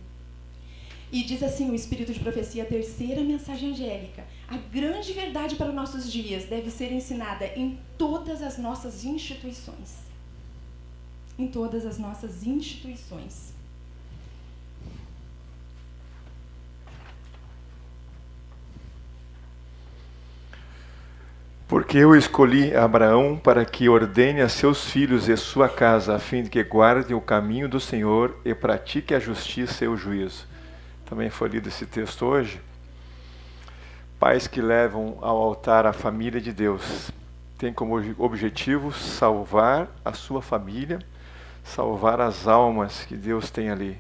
E diz assim o Espírito de Profecia, a terceira mensagem angélica: a grande verdade para os nossos dias deve ser ensinada em todas as nossas instituições. Em todas as nossas instituições.
Porque eu escolhi Abraão para que ordene a seus filhos e sua casa, a fim de que guardem o caminho do Senhor e pratique a justiça e o juízo. Também foi lido esse texto hoje. Pais que levam ao altar a família de Deus têm como objetivo salvar a sua família, salvar as almas que Deus tem ali.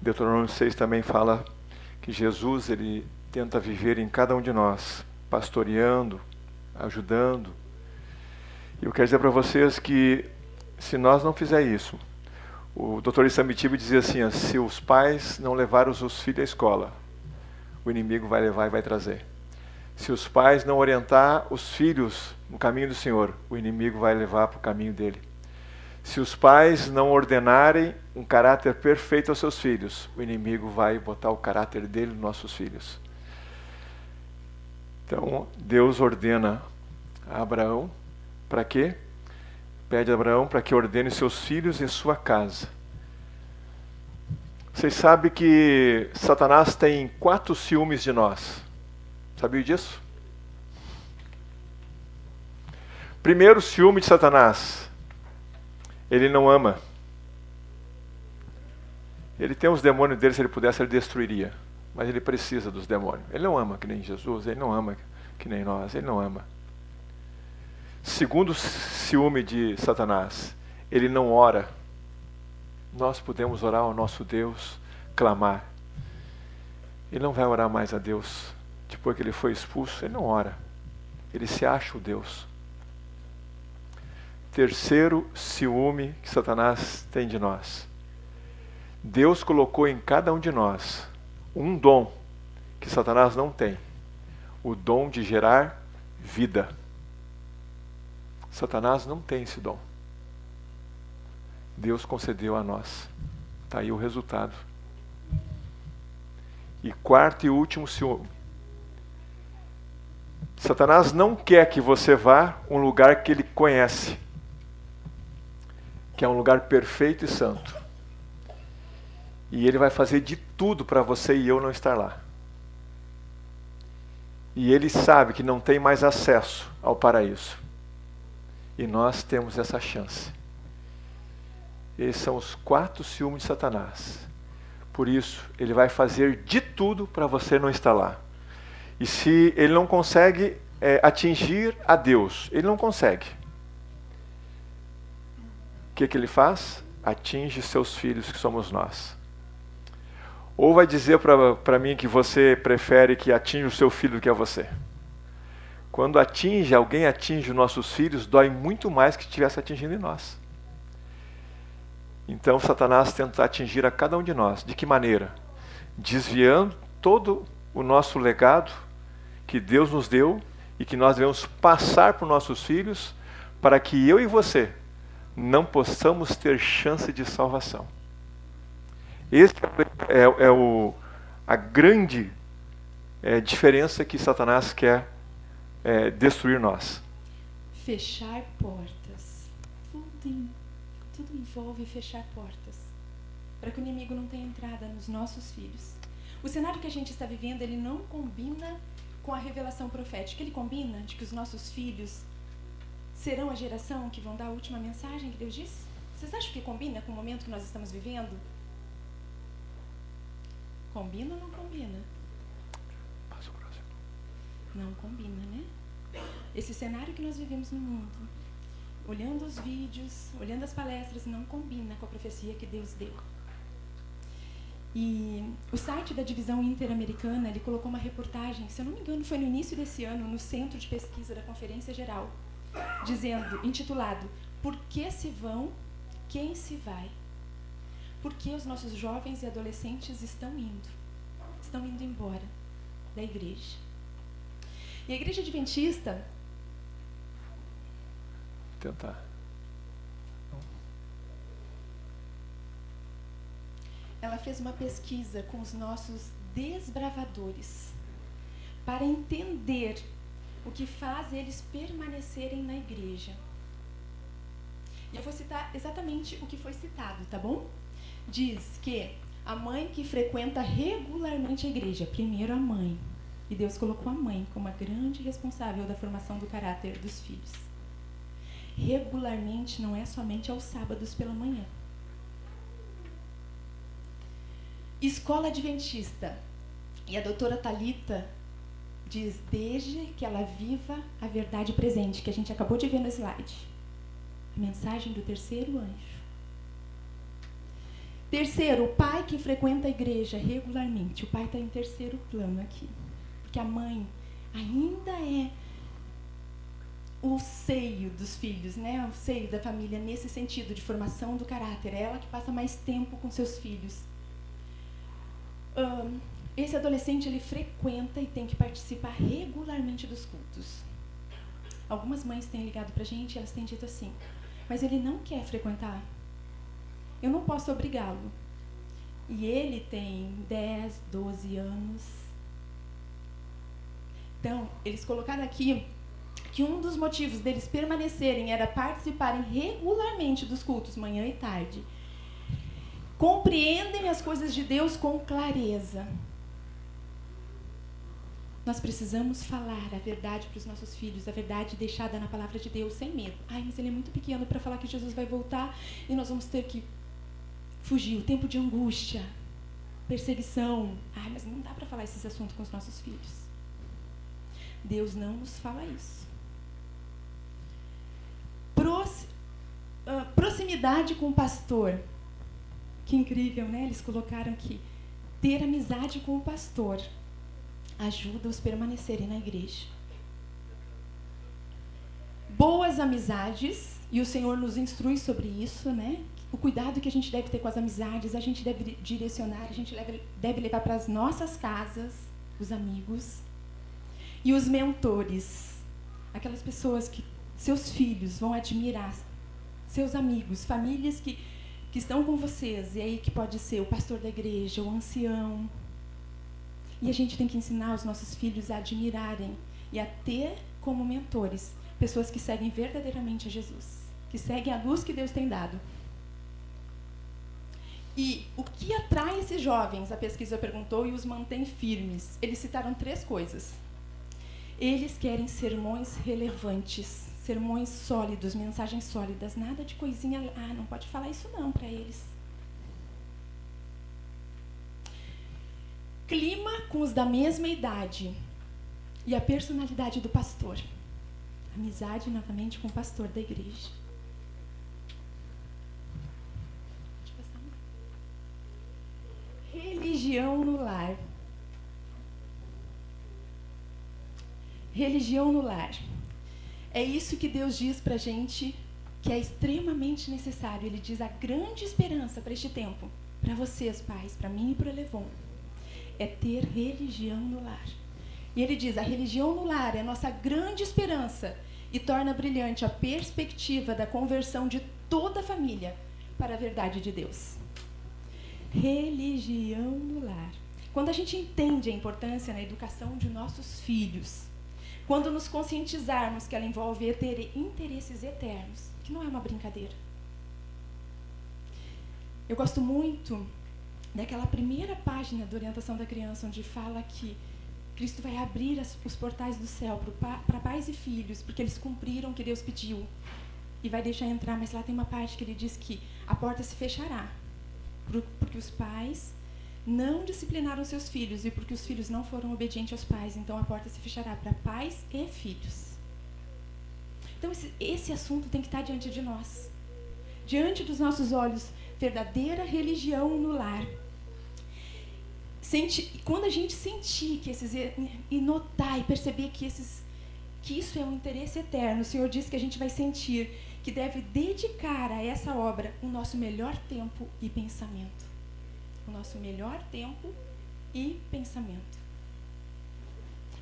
Deuteronômio 6 também fala que Jesus ele tenta viver em cada um de nós, pastoreando, ajudando. E eu quero dizer para vocês que se nós não fizer isso, o Dr. Isamitiba dizia assim, se os pais não levarem os filhos à escola, o inimigo vai levar e vai trazer. Se os pais não orientar os filhos no caminho do Senhor, o inimigo vai levar para o caminho dele. Se os pais não ordenarem um caráter perfeito aos seus filhos, o inimigo vai botar o caráter dele nos nossos filhos. Então, Deus ordena a Abraão, para quê? Pede a Abraão para que ordene seus filhos e sua casa. Vocês sabem que Satanás tem 4 ciúmes de nós. Sabia disso? Primeiro ciúme de Satanás. Ele não ama. Ele tem os demônios dele, se ele pudesse, ele destruiria. Mas ele precisa dos demônios. Ele não ama que nem Jesus, ele não ama que nem nós, ele não ama. Segundo ciúme de Satanás, ele não ora. Nós podemos orar ao nosso Deus, clamar. Ele não vai orar mais a Deus. Depois que ele foi expulso, ele não ora. Ele se acha o Deus. Terceiro ciúme que Satanás tem de nós. Deus colocou em cada um de nós um dom que Satanás não tem. O dom de gerar vida. Satanás não tem esse dom. Deus concedeu a nós. Está aí o resultado. E quarto e último ciúme. Satanás não quer que você vá a um lugar que ele conhece, que é um lugar perfeito e santo. E ele vai fazer de tudo para você e eu não estar lá. E ele sabe que não tem mais acesso ao paraíso. E nós temos essa chance. Esses são os 4 ciúmes de Satanás. Por isso, ele vai fazer de tudo para você não estar lá. E se ele não consegue atingir a Deus, ele não consegue. O que ele faz? Atinge seus filhos, que somos nós. Ou vai dizer para mim que você prefere que atinja o seu filho do que a você. Quando alguém atinge os nossos filhos, dói muito mais que estivesse atingindo em nós. Então Satanás tenta atingir a cada um de nós. De que maneira? Desviando todo o nosso legado que Deus nos deu e que nós devemos passar para os nossos filhos, para que eu e você não possamos ter chance de salvação. Essa é a grande diferença que Satanás quer destruir nós.
Fechar portas. Tudo envolve fechar portas, para que o inimigo não tenha entrada nos nossos filhos. O cenário que a gente está vivendo, ele não combina com a revelação profética. Ele combina de que os nossos filhos serão a geração que vão dar a última mensagem que Deus disse? Vocês acham que combina com o momento que nós estamos vivendo? Combina ou não combina?
Passa o próximo.
Não combina, né? Esse cenário que nós vivemos no mundo, olhando os vídeos, olhando as palestras, não combina com a profecia que Deus deu. E o site da Divisão Interamericana, ele colocou uma reportagem, se eu não me engano, foi no início desse ano, no Centro de Pesquisa da Conferência Geral, intitulado Por que se vão, quem se vai? Por que os nossos jovens e adolescentes estão indo embora da igreja? E a Igreja Adventista...
Tentar.
Ela fez uma pesquisa com os nossos desbravadores para entender o que faz eles permanecerem na igreja. E eu vou citar exatamente o que foi citado, tá bom? Diz que a mãe que frequenta regularmente a igreja, primeiro a mãe, e Deus colocou a mãe como a grande responsável da formação do caráter dos filhos. Regularmente não é somente aos sábados pela manhã. Escola Adventista. E a doutora Thalita diz, desde que ela viva a verdade presente, que a gente acabou de ver no slide. A mensagem do terceiro anjo. Terceiro, o pai que frequenta a igreja regularmente. O pai está em terceiro plano aqui. Porque a mãe ainda é o seio dos filhos, né? O seio da família nesse sentido de formação do caráter. É ela que passa mais tempo com seus filhos. esse adolescente, ele frequenta e tem que participar regularmente dos cultos. Algumas mães têm ligado pra gente e elas têm dito assim, mas ele não quer frequentar. Eu não posso obrigá-lo. E ele tem 10, 12 anos. Então, eles colocaram aqui que um dos motivos deles permanecerem era participarem regularmente dos cultos, manhã e tarde. Compreendem as coisas de Deus com clareza. Nós precisamos falar a verdade para os nossos filhos, a verdade deixada na palavra de Deus, sem medo. Ai, mas ele é muito pequeno para falar que Jesus vai voltar e nós vamos ter que fugir. O tempo de angústia, perseguição. Ai, mas não dá para falar esses assuntos com os nossos filhos. Deus não nos fala isso. Proximidade com o pastor. Que incrível, né? Eles colocaram que ter amizade com o pastor ajuda-os a permanecerem na igreja. Boas amizades, e o Senhor nos instrui sobre isso, né? O cuidado que a gente deve ter com as amizades, a gente deve direcionar, a gente deve levar para as nossas casas, os amigos. E os mentores, aquelas pessoas que seus filhos vão admirar, seus amigos, famílias que estão com vocês, e aí que pode ser o pastor da igreja, o ancião. E a gente tem que ensinar os nossos filhos a admirarem e a ter como mentores pessoas que seguem verdadeiramente a Jesus, que seguem a luz que Deus tem dado. E o que atrai esses jovens, a pesquisa perguntou, e os mantém firmes? Eles citaram 3 coisas. Eles querem sermões relevantes, sermões sólidos, mensagens sólidas, nada de coisinha, não pode falar isso não para eles. Clima com os da mesma idade e a personalidade do pastor. Amizade, novamente, com o pastor da igreja. Religião no lar. Religião no lar. É isso que Deus diz pra gente que é extremamente necessário. Ele diz a grande esperança para este tempo, para vocês, pais, para mim e para o Elevon, é ter religião no lar. E ele diz, a religião no lar é a nossa grande esperança e torna brilhante a perspectiva da conversão de toda a família para a verdade de Deus. Religião no lar. Quando a gente entende a importância na educação de nossos filhos, quando nos conscientizarmos que ela envolve interesses eternos, que não é uma brincadeira. Eu gosto muito daquela primeira página da orientação da criança, onde fala que Cristo vai abrir os portais do céu para pais e filhos, porque eles cumpriram o que Deus pediu. E vai deixar entrar, mas lá tem uma parte que ele diz que a porta se fechará, porque os pais não disciplinaram seus filhos e porque os filhos não foram obedientes aos pais. Então a porta se fechará para pais e filhos. Então esse assunto tem que estar diante de nós, diante dos nossos olhos. Verdadeira religião no lar. Quando a gente sentir que e notar e perceber que isso é um interesse eterno, o Senhor diz que a gente vai sentir que deve dedicar a essa obra o nosso melhor tempo e pensamento. O nosso melhor tempo e pensamento.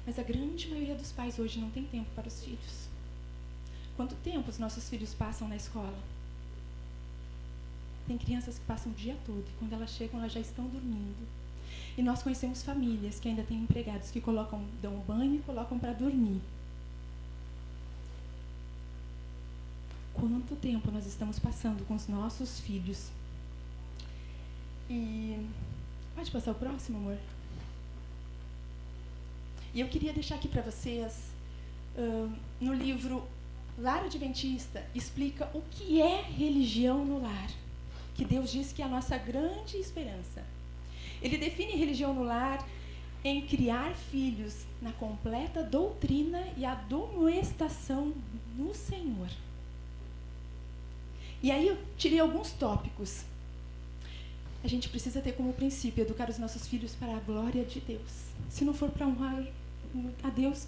Mas a grande maioria dos pais hoje não tem tempo para os filhos. Quanto tempo os nossos filhos passam na escola? Tem crianças que passam o dia todo e quando elas chegam, elas já estão dormindo. E nós conhecemos famílias que ainda têm empregados que dão banho e colocam para dormir. Quanto tempo nós estamos passando com os nossos filhos? E pode passar o próximo, amor? E eu queria deixar aqui para vocês, no livro Lar Adventista, explica o que é religião no lar, que Deus diz que é a nossa grande esperança. Ele define religião no lar em criar filhos na completa doutrina e admoestação no Senhor. E aí eu tirei alguns tópicos. A gente precisa ter como princípio educar os nossos filhos para a glória de Deus. Se não for para honrar a Deus,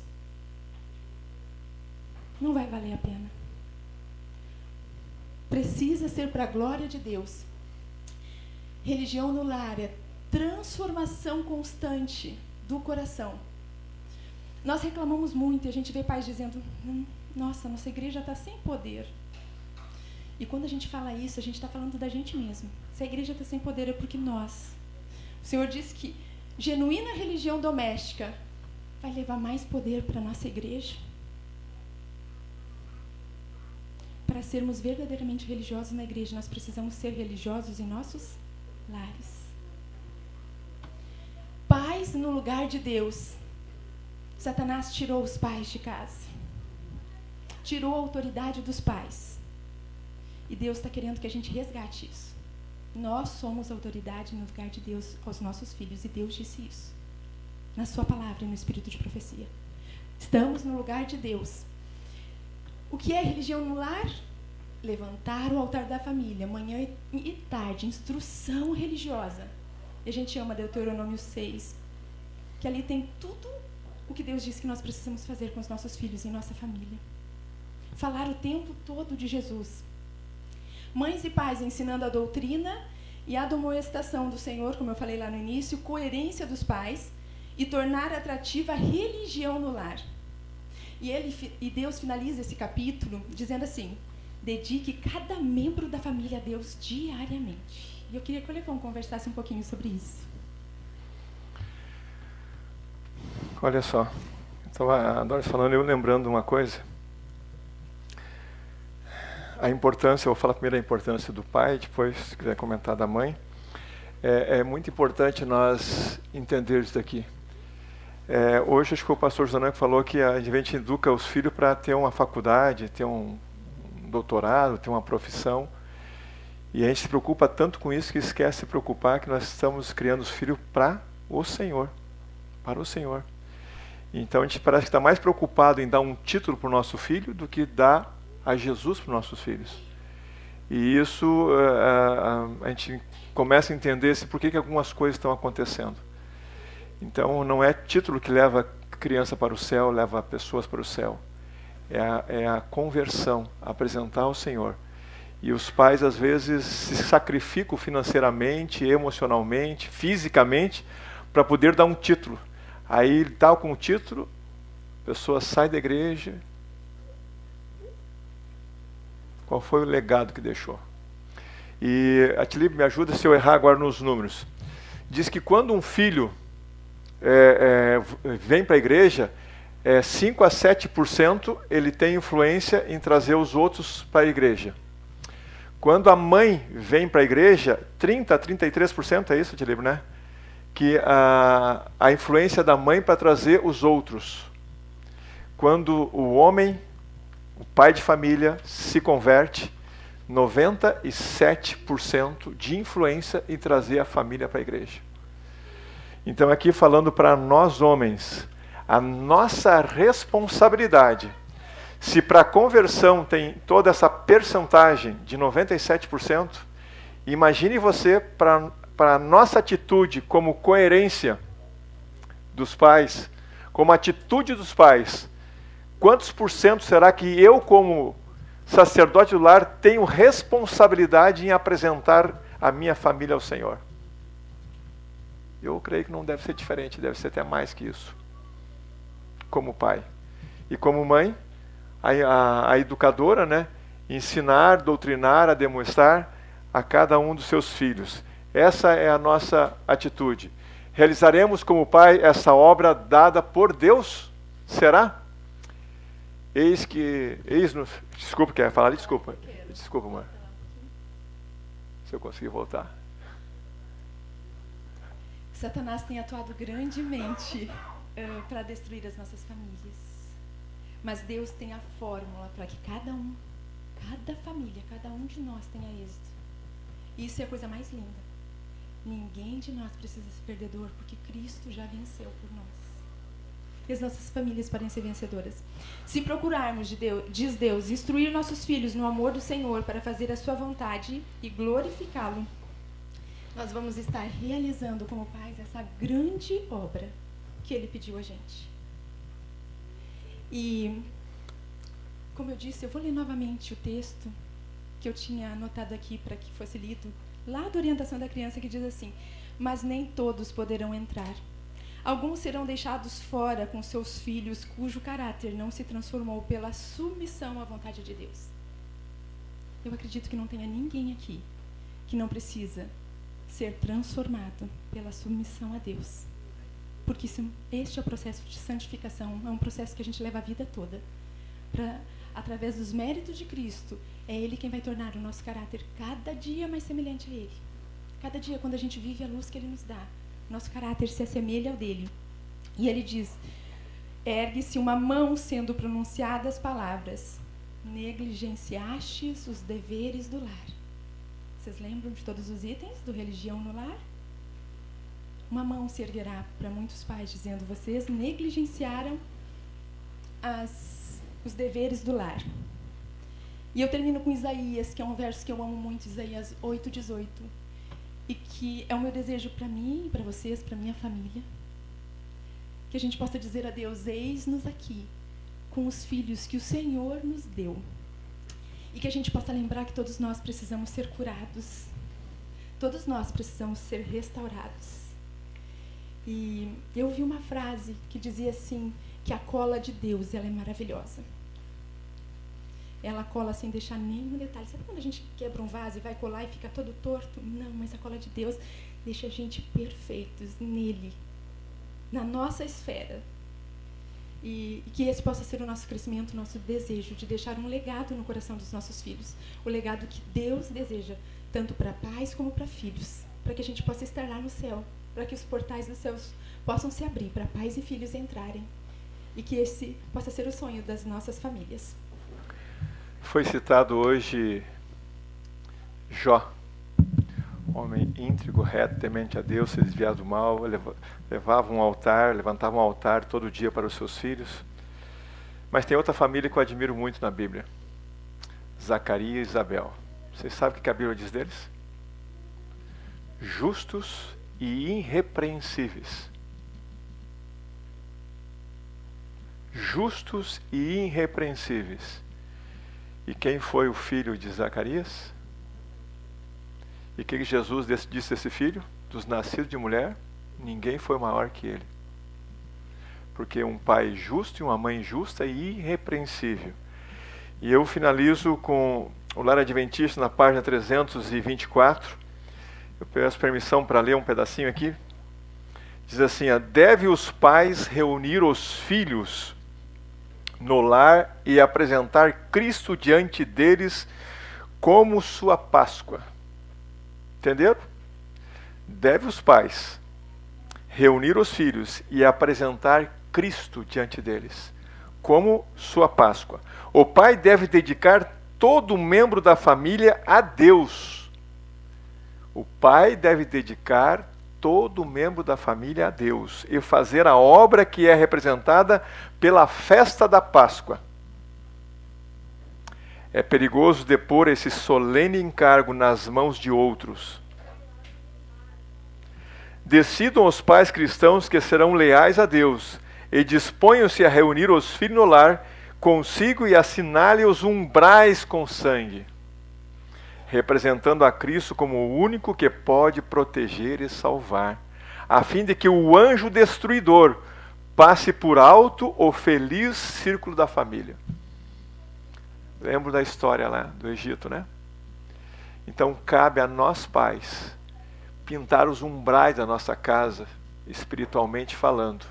não vai valer a pena. Precisa ser para a glória de Deus. Religião no lar é transformação constante do coração. Nós reclamamos muito e a gente vê pais dizendo, nossa, nossa igreja está sem poder. E quando a gente fala isso, a gente está falando da gente mesmo. Se a igreja está sem poder é porque nós. O Senhor disse que genuína religião doméstica vai levar mais poder para a nossa igreja. Para sermos verdadeiramente religiosos na igreja, nós precisamos ser religiosos em nossos lares. Pais no lugar de Deus. Satanás tirou os pais de casa. Tirou a autoridade dos pais. E Deus está querendo que a gente resgate isso. Nós somos autoridade no lugar de Deus aos nossos filhos. E Deus disse isso. Na sua palavra e no espírito de profecia. Estamos no lugar de Deus. O que é religião no lar? Levantar o altar da família, manhã e tarde, instrução religiosa. E a gente ama Deuteronômio 6, que ali tem tudo o que Deus disse que nós precisamos fazer com os nossos filhos e nossa família. Falar o tempo todo de Jesus. Mães e pais ensinando a doutrina e a admoestação do Senhor, como eu falei lá no início, coerência dos pais e tornar atrativa a religião no lar. E Deus finaliza esse capítulo dizendo assim, dedique cada membro da família a Deus diariamente. E eu queria que o Levão conversasse um pouquinho sobre isso.
Olha só, estava a Doris falando, eu lembrando uma coisa. A importância, eu vou falar primeiro a importância do pai, depois, se quiser comentar da mãe. É muito importante nós entendermos isso daqui. Hoje, acho que o pastor Zanã falou que a gente educa os filhos para ter uma faculdade, ter um doutorado, ter uma profissão. E a gente se preocupa tanto com isso que esquece de se preocupar que nós estamos criando os filhos para o Senhor. Para o Senhor. Então a gente parece que está mais preocupado em dar um título para o nosso filho do que dar a Jesus para os nossos filhos. E isso a gente começa a entender por que algumas coisas estão acontecendo. Então não é título que leva a criança para o céu, leva pessoas para o céu. É a conversão, apresentar ao Senhor. E os pais às vezes se sacrificam financeiramente, emocionalmente, fisicamente, para poder dar um título. Aí, tal com o título, a pessoa sai da igreja. Qual foi o legado que deixou? E a Tilib me ajuda se eu errar agora nos números. Diz que quando um filho vem para a igreja, 5 a 7% ele tem influência em trazer os outros para a igreja. Quando a mãe vem para a igreja, 30 a 33%, é isso, Tilib, né? Que a influência da mãe para trazer os outros. Quando o homem, o pai de família, se converte, 97% de influência em trazer a família para a igreja. Então aqui falando para nós homens, a nossa responsabilidade, se para a conversão tem toda essa percentagem de 97%, imagine você para a nossa atitude como coerência dos pais, como atitude dos pais, quantos por cento será que eu, como sacerdote do lar, tenho responsabilidade em apresentar a minha família ao Senhor? Eu creio que não deve ser diferente, deve ser até mais que isso. Como pai. E como mãe, a educadora, né, ensinar, doutrinar, demonstrar a cada um dos seus filhos. Essa é a nossa atitude. Realizaremos como pai essa obra dada por Deus? Será? Eis-nos... Desculpa, quer falar ali? Desculpa. Desculpa, amor. Se eu conseguir voltar.
Satanás tem atuado grandemente para destruir as nossas famílias. Mas Deus tem a fórmula para que cada família, cada um de nós tenha êxito. Isso é a coisa mais linda. Ninguém de nós precisa ser perdedor, porque Cristo já venceu por nós. E as nossas famílias podem ser vencedoras. Se procurarmos, diz Deus, instruir nossos filhos no amor do Senhor para fazer a sua vontade e glorificá-lo, nós vamos estar realizando como pais essa grande obra que Ele pediu a gente. E, como eu disse, eu vou ler novamente o texto que eu tinha anotado aqui para que fosse lido, lá da orientação da criança, que diz assim: mas nem todos poderão entrar. Alguns serão deixados fora com seus filhos, cujo caráter não se transformou pela submissão à vontade de Deus. Eu acredito que não tenha ninguém aqui que não precisa ser transformado pela submissão a Deus. Porque este é o processo de santificação, é um processo que a gente leva a vida toda. Através dos méritos de Cristo, é Ele quem vai tornar o nosso caráter cada dia mais semelhante a Ele. Cada dia, quando a gente vive a luz que Ele nos dá, nosso caráter se assemelha ao dele. E Ele diz, ergue-se uma mão sendo pronunciadas palavras, negligenciastes os deveres do lar. Vocês lembram de todos os itens do Religião no Lar? Uma mão se erguerá para muitos pais, dizendo, vocês negligenciaram os deveres do lar. E eu termino com Isaías, que é um verso que eu amo muito, Isaías 8:18, e que é o meu desejo para mim, para vocês, para minha família, que a gente possa dizer a Deus, eis-nos aqui, com os filhos que o Senhor nos deu, e que a gente possa lembrar que todos nós precisamos ser curados, todos nós precisamos ser restaurados. E eu ouvi uma frase que dizia assim, que a cola de Deus, ela é maravilhosa. Ela cola sem deixar nenhum detalhe. Sabe quando a gente quebra um vaso e vai colar e fica todo torto? Não, mas a cola de Deus deixa a gente perfeitos nele, na nossa esfera. E que esse possa ser o nosso crescimento, o nosso desejo de deixar um legado no coração dos nossos filhos. O legado que Deus deseja, tanto para pais como para filhos. Para que a gente possa estar lá no céu. Para que os portais dos céus possam se abrir para pais e filhos entrarem. E que esse possa ser o sonho das nossas famílias.
Foi citado hoje Jó, homem íntegro, reto, temente a Deus, se desviado do mal, levantava um altar todo dia para os seus filhos. Mas tem outra família que eu admiro muito na Bíblia, Zacarias e Isabel. Vocês sabem o que a Bíblia diz deles? Justos e irrepreensíveis. Justos e irrepreensíveis. E quem foi o filho de Zacarias? E o que Jesus disse a esse filho? Dos nascidos de mulher, ninguém foi maior que ele. Porque um pai justo e uma mãe justa e irrepreensível. E eu finalizo com o Lar Adventista na página 324. Eu peço permissão para ler um pedacinho aqui. Diz assim, deve os pais reunir os filhos no lar e apresentar Cristo diante deles como sua Páscoa. Entenderam? Deve os pais reunir os filhos e apresentar Cristo diante deles como sua Páscoa. O pai deve dedicar todo membro da família a Deus. O pai deve dedicar todo membro da família a Deus e fazer a obra que é representada pela festa da Páscoa. É perigoso depor esse solene encargo nas mãos de outros. Decidam os pais cristãos que serão leais a Deus e disponham-se a reunir os filhos no lar consigo e assinale os umbrais com sangue, representando a Cristo como o único que pode proteger e salvar, a fim de que o anjo destruidor passe por alto o feliz círculo da família. Lembro da história lá do Egito, né? Então cabe a nós pais pintar os umbrais da nossa casa, espiritualmente falando,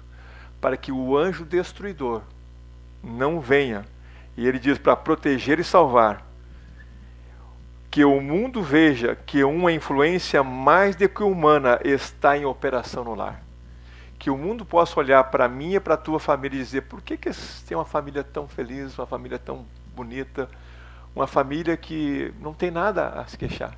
para que o anjo destruidor não venha. E ele diz para proteger e salvar. Que o mundo veja que uma influência mais do que humana está em operação no lar. Que o mundo possa olhar para mim e para a tua família e dizer, por que tem uma família tão feliz, uma família tão bonita, uma família que não tem nada a se queixar.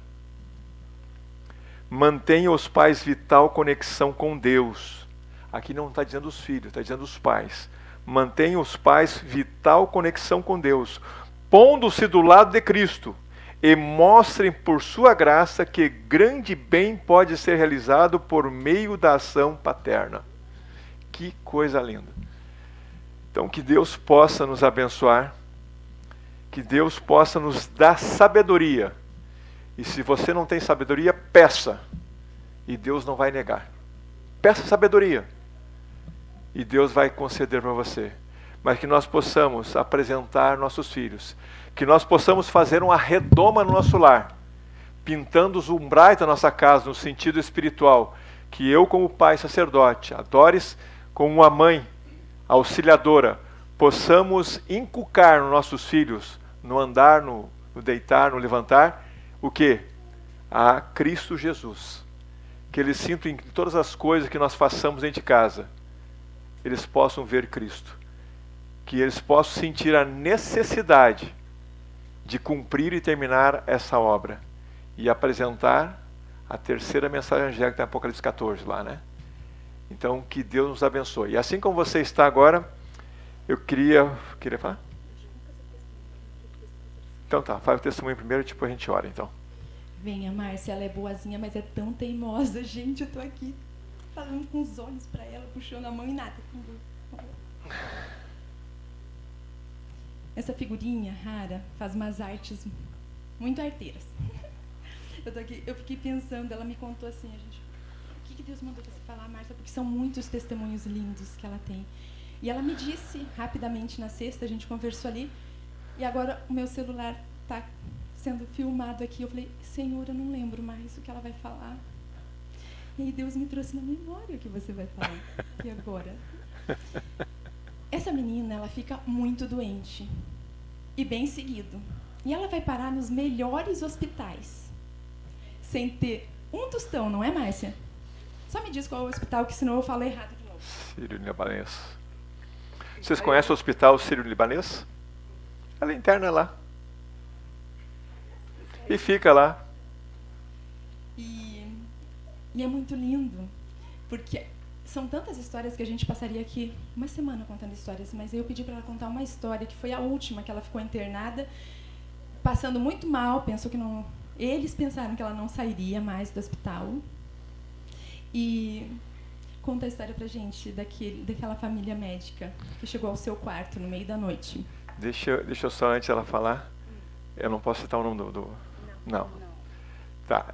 Mantenha os pais vital conexão com Deus. Aqui não está dizendo os filhos, está dizendo os pais. Mantenha os pais vital conexão com Deus, pondo-se do lado de Cristo, e mostrem por sua graça que grande bem pode ser realizado por meio da ação paterna. Que coisa linda. Então que Deus possa nos abençoar, que Deus possa nos dar sabedoria. E se você não tem sabedoria, peça. E Deus não vai negar. Peça sabedoria. E Deus vai conceder para você. Mas que nós possamos apresentar nossos filhos. Que nós possamos fazer uma redoma no nosso lar. Pintando os umbrais da nossa casa no sentido espiritual. Que eu, como pai sacerdote, a Doris, como uma mãe auxiliadora, possamos inculcar nos nossos filhos, no andar, no deitar, no levantar, o quê? A Cristo Jesus. Que eles sintam em todas as coisas que nós façamos dentro de casa, eles possam ver Cristo. Que eles possam sentir a necessidade de cumprir e terminar essa obra. E apresentar a terceira mensagem angélica da Apocalipse 14 lá, né? Então, que Deus nos abençoe. E assim como você está agora, eu queria falar? Então tá, faz o testemunho primeiro e depois a gente ora, então.
Venha, Márcia, ela é boazinha, mas é tão teimosa. Gente, eu tô aqui falando com os olhos para ela, puxando a mão e nada. Essa figurinha rara faz umas artes muito arteiras. Eu tô aqui, eu fiquei pensando, ela me contou assim, o que Deus mandou você falar, Márcia? Porque são muitos testemunhos lindos que ela tem. E ela me disse rapidamente na sexta, a gente conversou ali, e agora o meu celular está sendo filmado aqui. Eu falei, Senhor, eu não lembro mais o que ela vai falar. E aí Deus me trouxe na memória o que você vai falar. E agora? Essa menina, ela fica muito doente. E bem seguido. E ela vai parar nos melhores hospitais. Sem ter um tostão, não é, Márcia? Só me diz qual é o hospital, que senão eu falo errado de novo.
Sírio-Libanês. Vocês conhecem o hospital Sírio-Libanês? Ela interna lá. E fica lá.
E é muito lindo, porque são tantas histórias que a gente passaria aqui uma semana contando histórias, mas eu pedi para ela contar uma história, que foi a última, que ela ficou internada, passando muito mal, pensou que não... Eles pensaram que ela não sairia mais do hospital. E conta a história pra gente daquela família médica que chegou ao seu quarto no meio da noite.
Deixa eu só, antes ela falar, eu não posso citar o nome do... Não. Tá,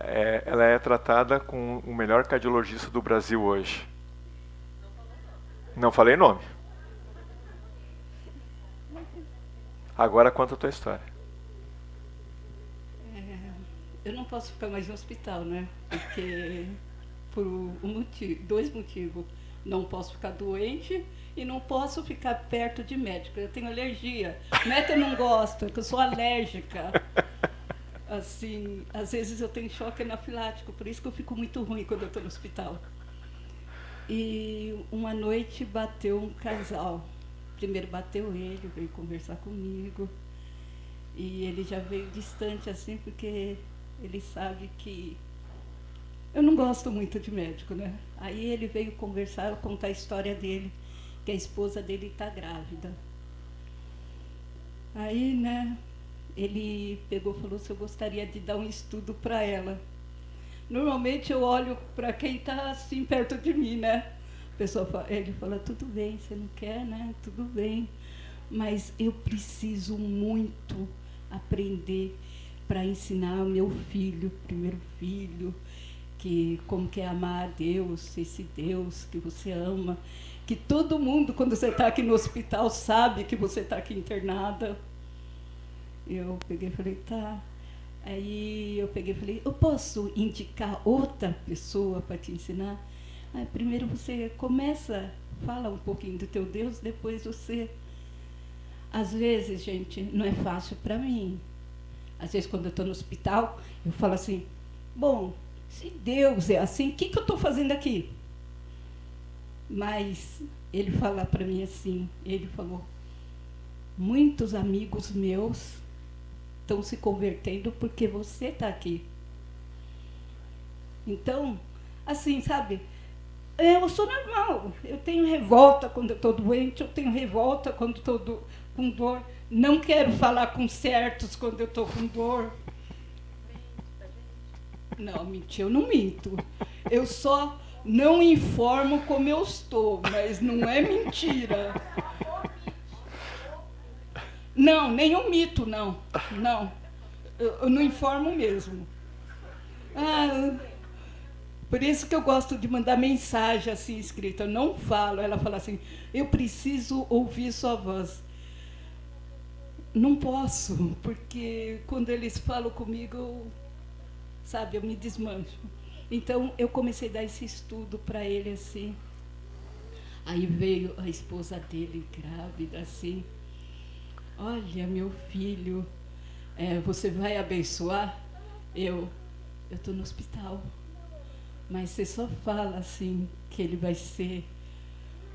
ela é tratada com o melhor cardiologista do Brasil hoje. Não falei nome. Agora conta a tua história.
Eu não posso ficar mais no hospital, né? Porque por dois motivos. Não posso ficar doente e não posso ficar perto de médico. Eu tenho alergia. Médico eu não gosto, porque eu sou alérgica. Assim, às vezes eu tenho choque anafilático, por isso que eu fico muito ruim quando eu estou no hospital. E uma noite bateu um casal. Primeiro bateu ele, veio conversar comigo. E ele já veio distante, assim, porque ele sabe que eu não gosto muito de médico, né? Aí ele veio conversar, contar a história dele, que a esposa dele está grávida. Aí, né, ele pegou e falou se eu gostaria de dar um estudo para ela. Normalmente eu olho para quem está assim perto de mim, né? Ele fala, tudo bem, você não quer, né? Tudo bem. Mas eu preciso muito aprender para ensinar o meu filho, primeiro filho, como que é amar a Deus, esse Deus que você ama, que todo mundo, quando você está aqui no hospital, sabe que você está aqui internada. Eu peguei e falei, tá. Aí eu peguei e falei, eu posso indicar outra pessoa para te ensinar? Aí, primeiro você começa, fala um pouquinho do teu Deus, depois você... Às vezes, gente, não é fácil para mim. Às vezes, quando eu estou no hospital, eu falo assim, bom, se Deus é assim, o que eu estou fazendo aqui? Mas ele fala para mim assim, ele falou, muitos amigos meus estão se convertendo porque você está aqui. Então, assim, sabe, eu sou normal, eu tenho revolta quando eu estou doente, eu tenho revolta quando estou com dor, não quero falar com certos quando eu estou com dor. Não, mentir, eu não minto. Eu só não informo como eu estou, mas não é mentira. Não, nem omito, não. Não, eu não informo mesmo. Por isso que eu gosto de mandar mensagem assim escrita. Eu não falo. Ela fala assim, eu preciso ouvir sua voz. Não posso, porque quando eles falam comigo, eu me desmancho. Então, eu comecei a dar esse estudo para ele, assim. Aí veio a esposa dele, grávida, assim. Olha, meu filho, você vai abençoar? Eu estou no hospital. Mas você só fala, assim, que ele vai ser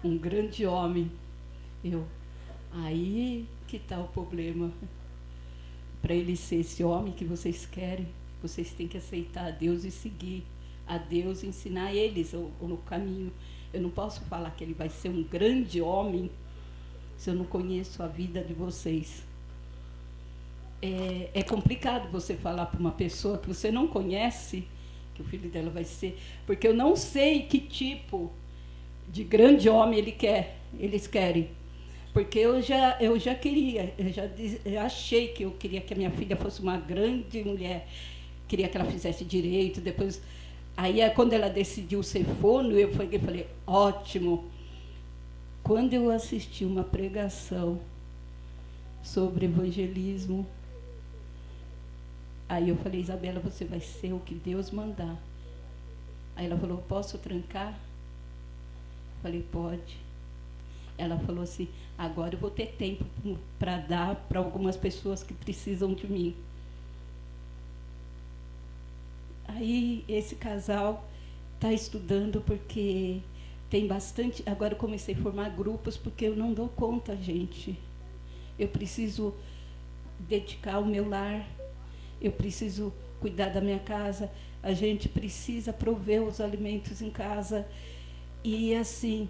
um grande homem. Aí que está o problema. Para ele ser esse homem que vocês querem, vocês têm que aceitar a Deus e seguir a Deus, ensinar eles no caminho. Eu não posso falar que ele vai ser um grande homem se eu não conheço a vida de vocês. É complicado você falar para uma pessoa que você não conhece que o filho dela vai ser, porque eu não sei que tipo de grande homem eles querem. Porque eu já queria, eu achei que eu queria que a minha filha fosse uma grande mulher, queria que ela fizesse direito, depois... Aí, quando ela decidiu ser fono, eu falei, ótimo. Quando eu assisti uma pregação sobre evangelismo, aí eu falei, Isabela, você vai ser o que Deus mandar. Aí ela falou, posso trancar? Eu falei, pode. Ela falou assim, agora eu vou ter tempo para dar para algumas pessoas que precisam de mim. Aí, esse casal está estudando porque tem bastante... Agora eu comecei a formar grupos porque eu não dou conta, gente. Eu preciso dedicar o meu lar, eu preciso cuidar da minha casa, a gente precisa prover os alimentos em casa. E, assim,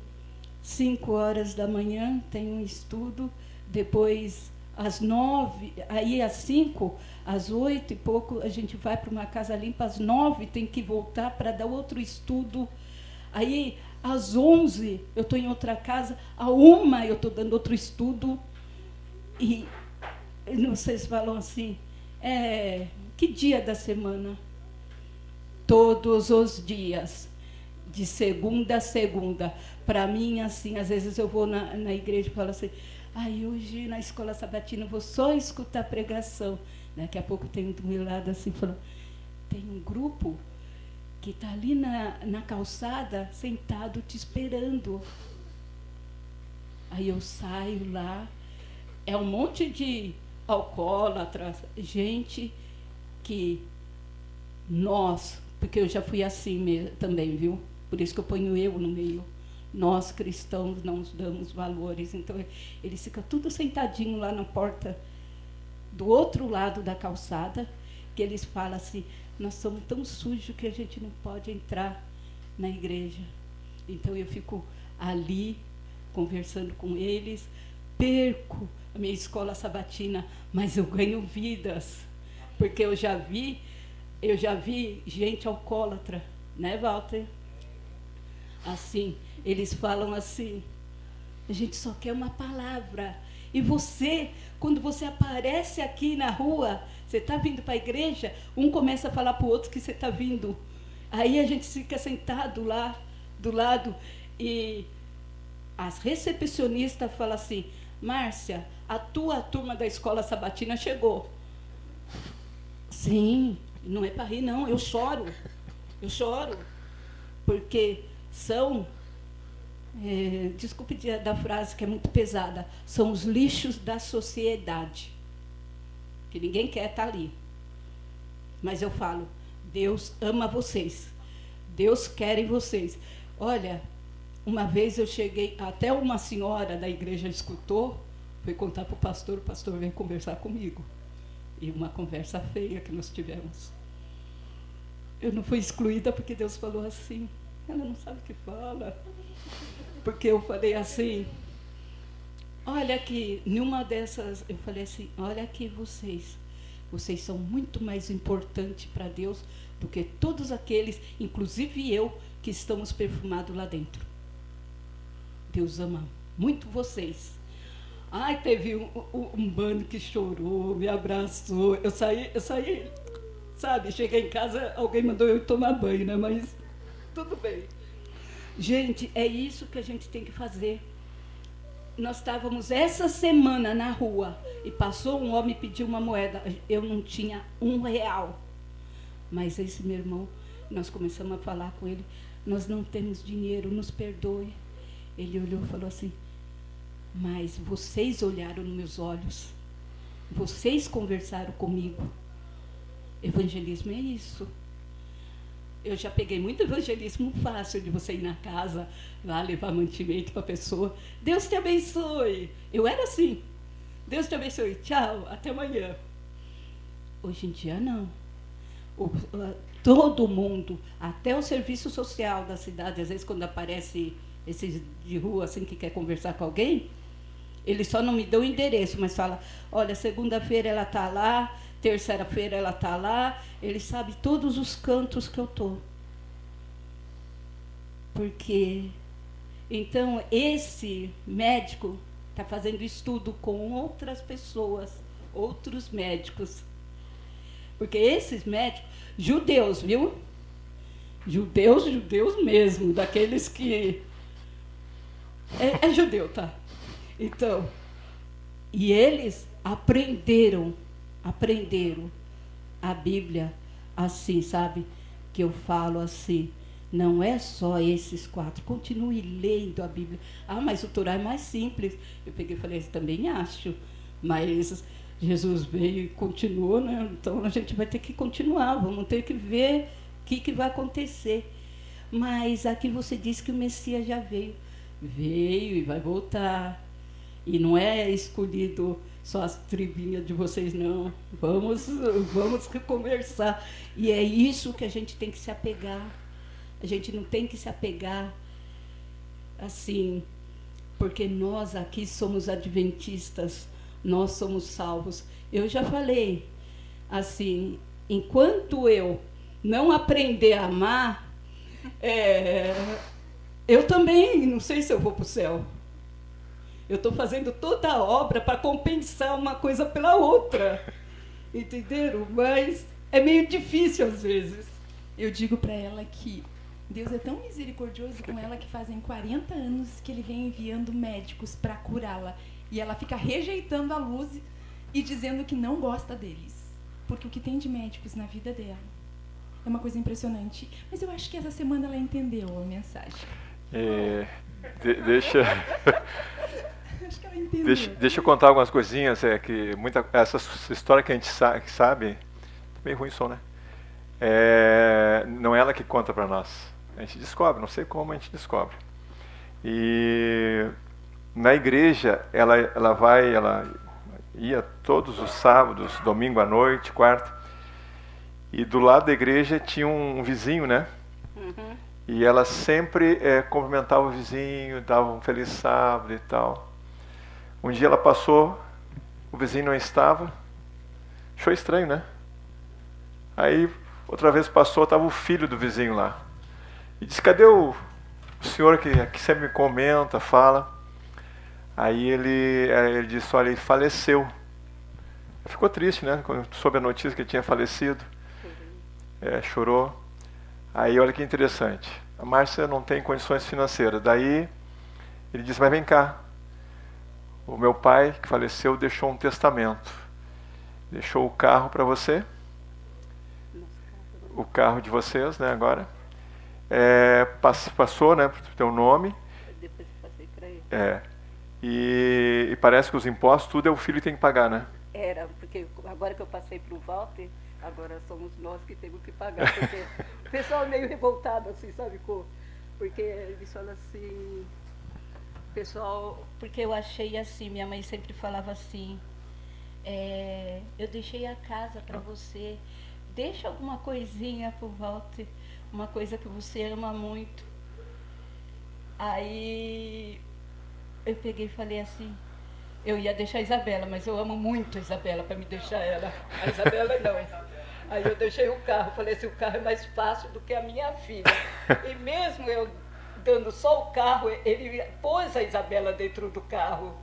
5 horas da manhã tem um estudo, depois... Às 9, aí às 5, às 8 e pouco, a gente vai para uma casa limpa, às 9 tem que voltar para dar outro estudo. Aí, às 11, eu estou em outra casa, à 1 eu estou dando outro estudo. E vocês falam assim, que dia da semana? Todos os dias, de segunda a segunda. Para mim, assim, às vezes eu vou na igreja e falo assim, hoje na escola sabatina eu vou só escutar pregação. Daqui a pouco tem do meu lado assim, falando, tem um grupo que está ali na calçada, sentado, te esperando. Aí eu saio lá, é um monte de alcoólatras, gente que porque eu já fui assim também, viu? Por isso que eu ponho eu no meio. Nós, cristãos, não nos damos valores. Então, eles ficam tudo sentadinho lá na porta do outro lado da calçada, que eles falam assim, nós somos tão sujos que a gente não pode entrar na igreja. Então, eu fico ali, conversando com eles, perco a minha escola sabatina, mas eu ganho vidas, porque eu já vi gente alcoólatra, né, Walter? Assim, eles falam assim, a gente só quer uma palavra. E você, quando você aparece aqui na rua, você está vindo para a igreja, um começa a falar para o outro que você está vindo. Aí a gente fica sentado lá, do lado, e as recepcionistas falam assim, Márcia, a tua turma da escola sabatina chegou. Sim, não é para rir, não, eu choro, porque são, desculpe da frase que é muito pesada, são os lixos da sociedade, que ninguém quer estar ali. Mas eu falo, Deus ama vocês, Deus quer em vocês. Olha, uma vez eu cheguei, até uma senhora da igreja escutou, foi contar para o pastor veio conversar comigo. E uma conversa feia que nós tivemos. Eu não fui excluída porque Deus falou assim. Ela não sabe o que fala. Porque eu falei assim, olha aqui, numa dessas, eu falei assim, olha aqui vocês são muito mais importantes para Deus do que todos aqueles, inclusive eu, que estamos perfumados lá dentro. Deus ama muito vocês. Ai, teve um bando que chorou, me abraçou, eu saí, sabe, cheguei em casa, alguém mandou eu tomar banho, né, mas tudo bem. Gente, é isso que a gente tem que fazer. Nós estávamos essa semana na rua e passou um homem e pediu uma moeda. Eu não tinha R$1. Mas esse meu irmão, nós começamos a falar com ele, nós não temos dinheiro, nos perdoe. Ele olhou e falou assim, mas vocês olharam nos meus olhos, vocês conversaram comigo. Evangelismo é isso. Eu já peguei muito evangelismo fácil de você ir na casa, lá levar mantimento para a pessoa. Deus te abençoe. Eu era assim. Deus te abençoe. Tchau, até amanhã. Hoje em dia, não. Todo mundo, até o serviço social da cidade, às vezes quando aparece esses de rua assim que quer conversar com alguém, eles só não me dão o endereço, mas fala, olha, segunda-feira ela está lá, terça-feira ela está lá, ele sabe todos os cantos que eu estou. Porque, então, esse médico está fazendo estudo com outras pessoas, outros médicos. Porque esses médicos, judeus, viu? Judeus mesmo, daqueles que... É judeu, tá? Então, e eles aprenderam a Bíblia assim, sabe? Que eu falo assim, não é só esses 4, continue lendo a Bíblia. Ah, mas o Torá é mais simples. Eu peguei e falei, eu também acho, mas Jesus veio e continuou, né? Então a gente vai ter que continuar, vamos ter que ver o que vai acontecer. Mas aqui você disse que o Messias já veio e vai voltar. E não é escolhido só as tribinhas de vocês, não. Vamos conversar. E é isso que a gente tem que se apegar. A gente não tem que se apegar assim, porque nós aqui somos adventistas, nós somos salvos. Eu já falei, assim, enquanto eu não aprender a amar, eu também não sei se eu vou para o céu. Eu estou fazendo toda a obra para compensar uma coisa pela outra. Entenderam? Mas é meio difícil às vezes.
Eu digo para ela que Deus é tão misericordioso com ela que fazem 40 anos que Ele vem enviando médicos para curá-la. E ela fica rejeitando a luz e dizendo que não gosta deles. Porque o que tem de médicos na vida dela é uma coisa impressionante. Mas eu acho que essa semana ela entendeu a mensagem. Acho que ela entendeu.
Deixa eu contar algumas coisinhas. Essa história que a gente sabe, meio ruim o som, né? Não é ela que conta para nós. A gente descobre, não sei como a gente descobre. E na igreja, ela ia todos os sábados, domingo à noite, quarta. E do lado da igreja tinha um vizinho, né? Uhum. E ela sempre cumprimentava o vizinho, dava um feliz sábado e tal. Um dia ela passou, o vizinho não estava, achou estranho, né? Aí, outra vez passou, estava o filho do vizinho lá. E disse, cadê o senhor que sempre me comenta, fala? Aí ele disse, olha, ele faleceu. Ficou triste, né? Quando soube a notícia que ele tinha falecido. Chorou. Aí, olha que interessante. A Márcia não tem condições financeiras. Daí, ele disse, mas vem cá. O meu pai, que faleceu, deixou um testamento. Deixou o carro para você. O carro de vocês, né, agora. Passou, né, pro teu nome.
Depois passei para ele.
E parece que os impostos, tudo é o filho que tem que pagar, né?
Era, porque agora que eu passei para o Walter, agora somos nós que temos que pagar. Porque o pessoal é meio revoltado, assim, sabe? Porque eles falam assim... Pessoal, porque eu achei assim, minha mãe sempre falava assim, eu deixei a casa para você, deixa alguma coisinha pro Walter, uma coisa que você ama muito. Aí eu peguei e falei assim, eu ia deixar a Isabela, mas eu amo muito a Isabela para me deixar ela. A Isabela não. Aí eu deixei o carro, falei assim, o carro é mais fácil do que a minha filha. E mesmo eu dando só o carro, ele pôs a Isabela dentro do carro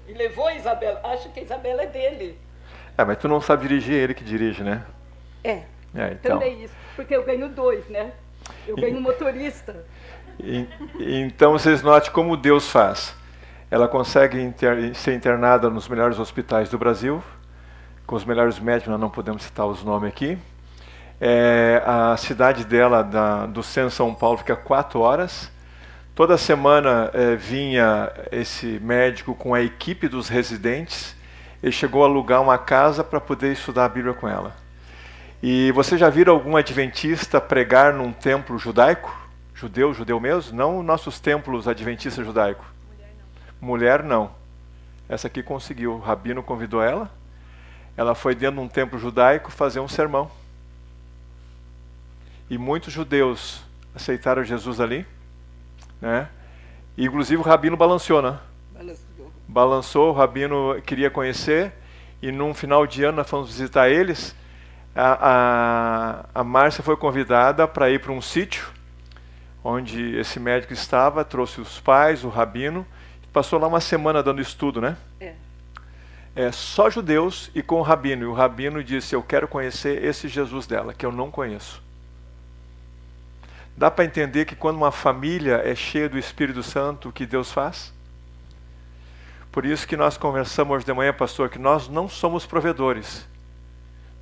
e levou a Isabela. Acho que a Isabela é dele.
Mas tu não sabe dirigir, ele que dirige, né?
Então. Também isso, porque eu ganho 2, né? Eu ganho motorista.
Então vocês notem como Deus faz. Ela consegue ser internada nos melhores hospitais do Brasil, com os melhores médicos, nós não podemos citar os nomes aqui. A cidade dela, do centro de São Paulo, fica 4 horas. Toda semana vinha esse médico com a equipe dos residentes. Ele chegou a alugar uma casa para poder estudar a Bíblia com ela. E você já viram algum adventista pregar num templo judaico? Judeu mesmo? Não nossos templos adventistas judaicos. Mulher não. Essa aqui conseguiu. O rabino convidou ela. Ela foi dentro de um templo judaico fazer um sermão. E muitos judeus aceitaram Jesus ali, né? E, inclusive o rabino balançou, né? Balançou, o rabino queria conhecer. E num final de ano nós fomos visitar eles. A Márcia foi convidada para ir para um sítio onde esse médico estava, trouxe os pais, o rabino, passou lá uma semana dando estudo, né? Só judeus e com o rabino. E o rabino disse, eu quero conhecer esse Jesus dela, que eu não conheço. Dá para entender que quando uma família é cheia do Espírito Santo, o que Deus faz? Por isso que nós conversamos hoje de manhã, pastor, que nós não somos provedores.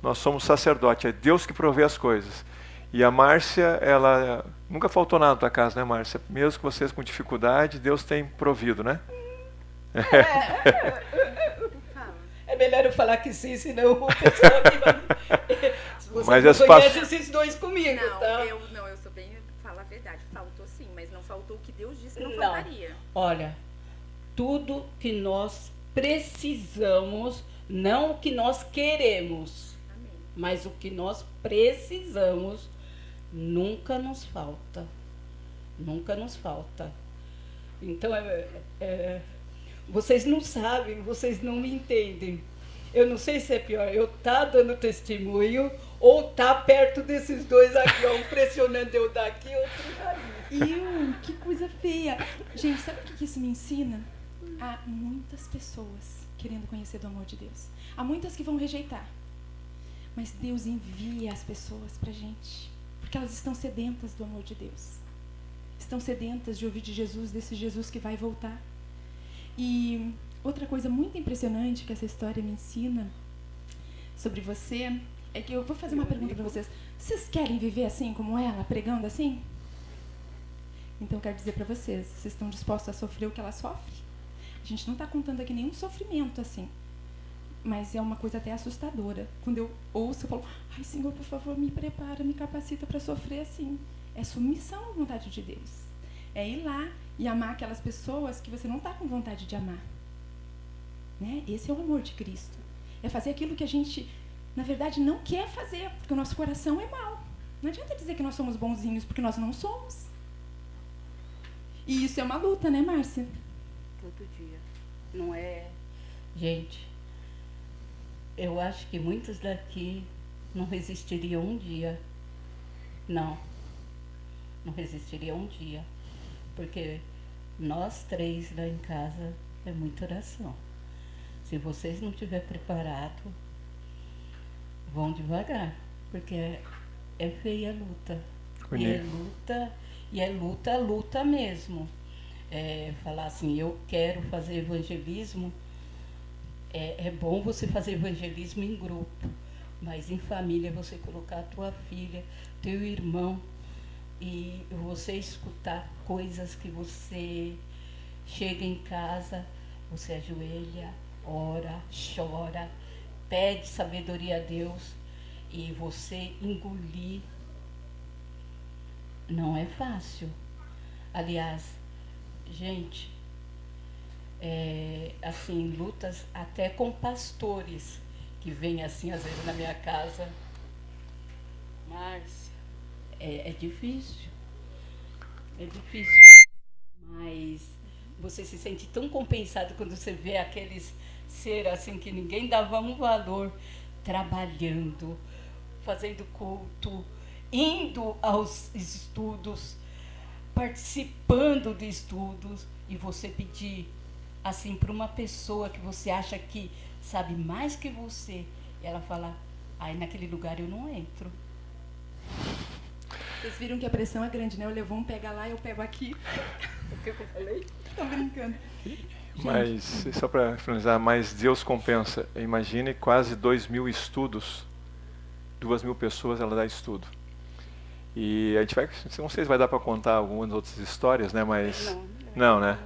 Nós somos sacerdotes, é Deus que provê as coisas. E a Márcia, ela nunca faltou nada na tua casa, né, Márcia? Mesmo que vocês com dificuldade, Deus tem provido, né?
É melhor eu falar que sim, senão o pessoal você
mas
não conhece esses dois comigo,
não,
tá?
Eu sou bem, falo a verdade, faltou sim, mas não faltou o que Deus disse que não faltaria.
Olha, tudo que nós precisamos, não o que nós queremos, amém, mas o que nós precisamos, nunca nos falta. Nunca nos falta. Então, vocês não sabem, vocês não me entendem. Eu não sei se é pior eu estar dando testemunho ou estar perto desses dois aqui, ó, um pressionando eu daqui, outro dali.
Que coisa feia. Gente, sabe o que isso me ensina? Há muitas pessoas querendo conhecer do amor de Deus. Há muitas que vão rejeitar. Mas Deus envia as pessoas pra gente, porque elas estão sedentas do amor de Deus. Estão sedentas de ouvir de Jesus, desse Jesus que vai voltar. E outra coisa muito impressionante que essa história me ensina sobre você é que eu vou fazer uma pergunta para vocês. Vocês querem viver assim como ela, pregando assim? Então eu quero dizer para vocês, vocês estão dispostos a sofrer o que ela sofre? A gente não está contando aqui nenhum sofrimento assim, mas é uma coisa até assustadora. Quando eu ouço, eu falo, ai Senhor, por favor, me prepara, me capacita para sofrer assim. É submissão à vontade de Deus. É ir lá e amar aquelas pessoas que você não está com vontade de amar. Né? Esse é o amor de Cristo. É fazer aquilo que a gente, na verdade, não quer fazer, porque o nosso coração é mau. Não adianta dizer que nós somos bonzinhos, porque nós não somos. E isso é uma luta, né, Márcia?
Todo dia. Não é... Gente, eu acho que muitos daqui não resistiriam um dia. Não resistiriam um dia. Porque nós três lá em casa é muita oração. Se vocês não estiverem preparados, vão devagar. Porque é feia a luta. E é luta mesmo. Falar assim, eu quero fazer evangelismo. É bom você fazer evangelismo em grupo. Mas em família, você colocar a tua filha, teu irmão, e você escutar coisas que você chega em casa, você ajoelha, ora, chora, pede sabedoria a Deus, e você engolir. Não é fácil. Aliás, gente, assim, lutas até com pastores que vêm assim, às vezes, na minha casa. Márcia, é difícil. É difícil. Mas você se sente tão compensado quando você vê aqueles ser assim que ninguém dava um valor, trabalhando, fazendo culto, indo aos estudos, participando de estudos, e você pedir assim para uma pessoa que você acha que sabe mais que você, e ela fala, naquele lugar eu não entro.
Vocês viram que a pressão é grande, né? Eu levo um, pega lá, eu pego aqui. O que eu falei? Tô brincando.
Mas, só para finalizar, mas Deus compensa. Imagine quase 2.000 estudos, 2.000 pessoas ela dá estudo. E a gente vai, não sei se vai dar para contar algumas outras histórias, né? Mas não, né?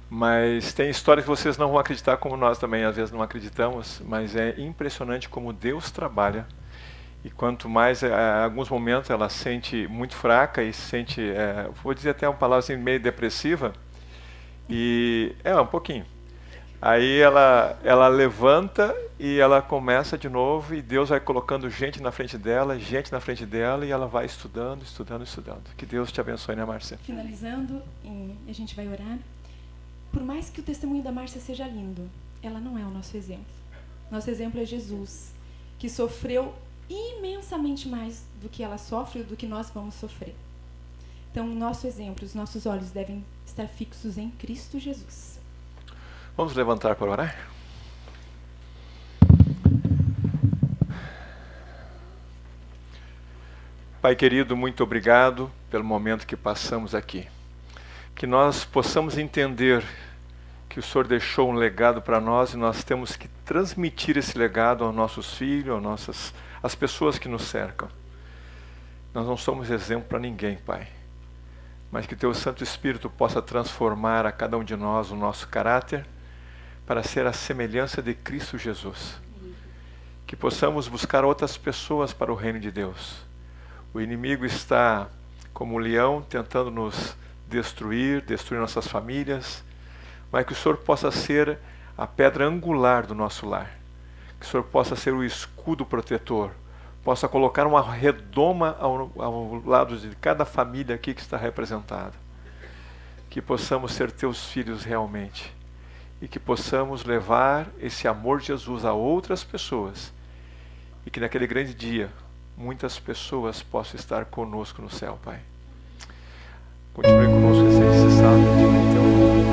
Mas tem histórias que vocês não vão acreditar, como nós também às vezes não acreditamos, mas é impressionante como Deus trabalha. E quanto mais, em alguns momentos ela se sente muito fraca e se sente, vou dizer até uma palavra assim, meio depressiva, e um pouquinho. Aí ela levanta e ela começa de novo, e Deus vai colocando gente na frente dela, e ela vai estudando. Que Deus te abençoe, né, Márcia?
Finalizando, a gente vai orar. Por mais que o testemunho da Márcia seja lindo, ela não é o nosso exemplo. Nosso exemplo é Jesus, que sofreu imensamente mais do que ela sofre, do que nós vamos sofrer. Então, o nosso exemplo, os nossos olhos devem estar fixos em Cristo Jesus.
Vamos levantar para orar? Pai querido, muito obrigado pelo momento que passamos aqui. Que nós possamos entender que o Senhor deixou um legado para nós e nós temos que transmitir esse legado aos nossos filhos, às pessoas que nos cercam. Nós não somos exemplo para ninguém, Pai. Mas que Teu Santo Espírito possa transformar a cada um de nós o nosso caráter para ser a semelhança de Cristo Jesus. Que possamos buscar outras pessoas para o reino de Deus. O inimigo está como um leão tentando nos destruir nossas famílias, mas que o Senhor possa ser a pedra angular do nosso lar. Que o Senhor possa ser o escudo protetor, possa colocar uma redoma ao lado de cada família aqui que está representada. Que possamos ser Teus filhos realmente. E que possamos levar esse amor de Jesus a outras pessoas. E que naquele grande dia, muitas pessoas possam estar conosco no céu, Pai. Continue conosco esse sábado de Teu nome.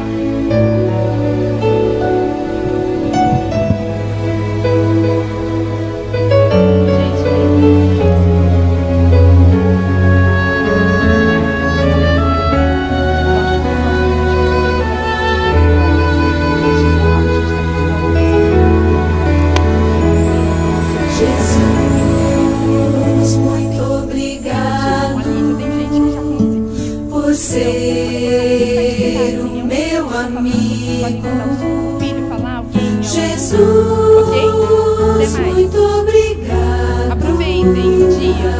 Ser o meu amigo, Jesus, muito obrigado.
Aproveitem o dia.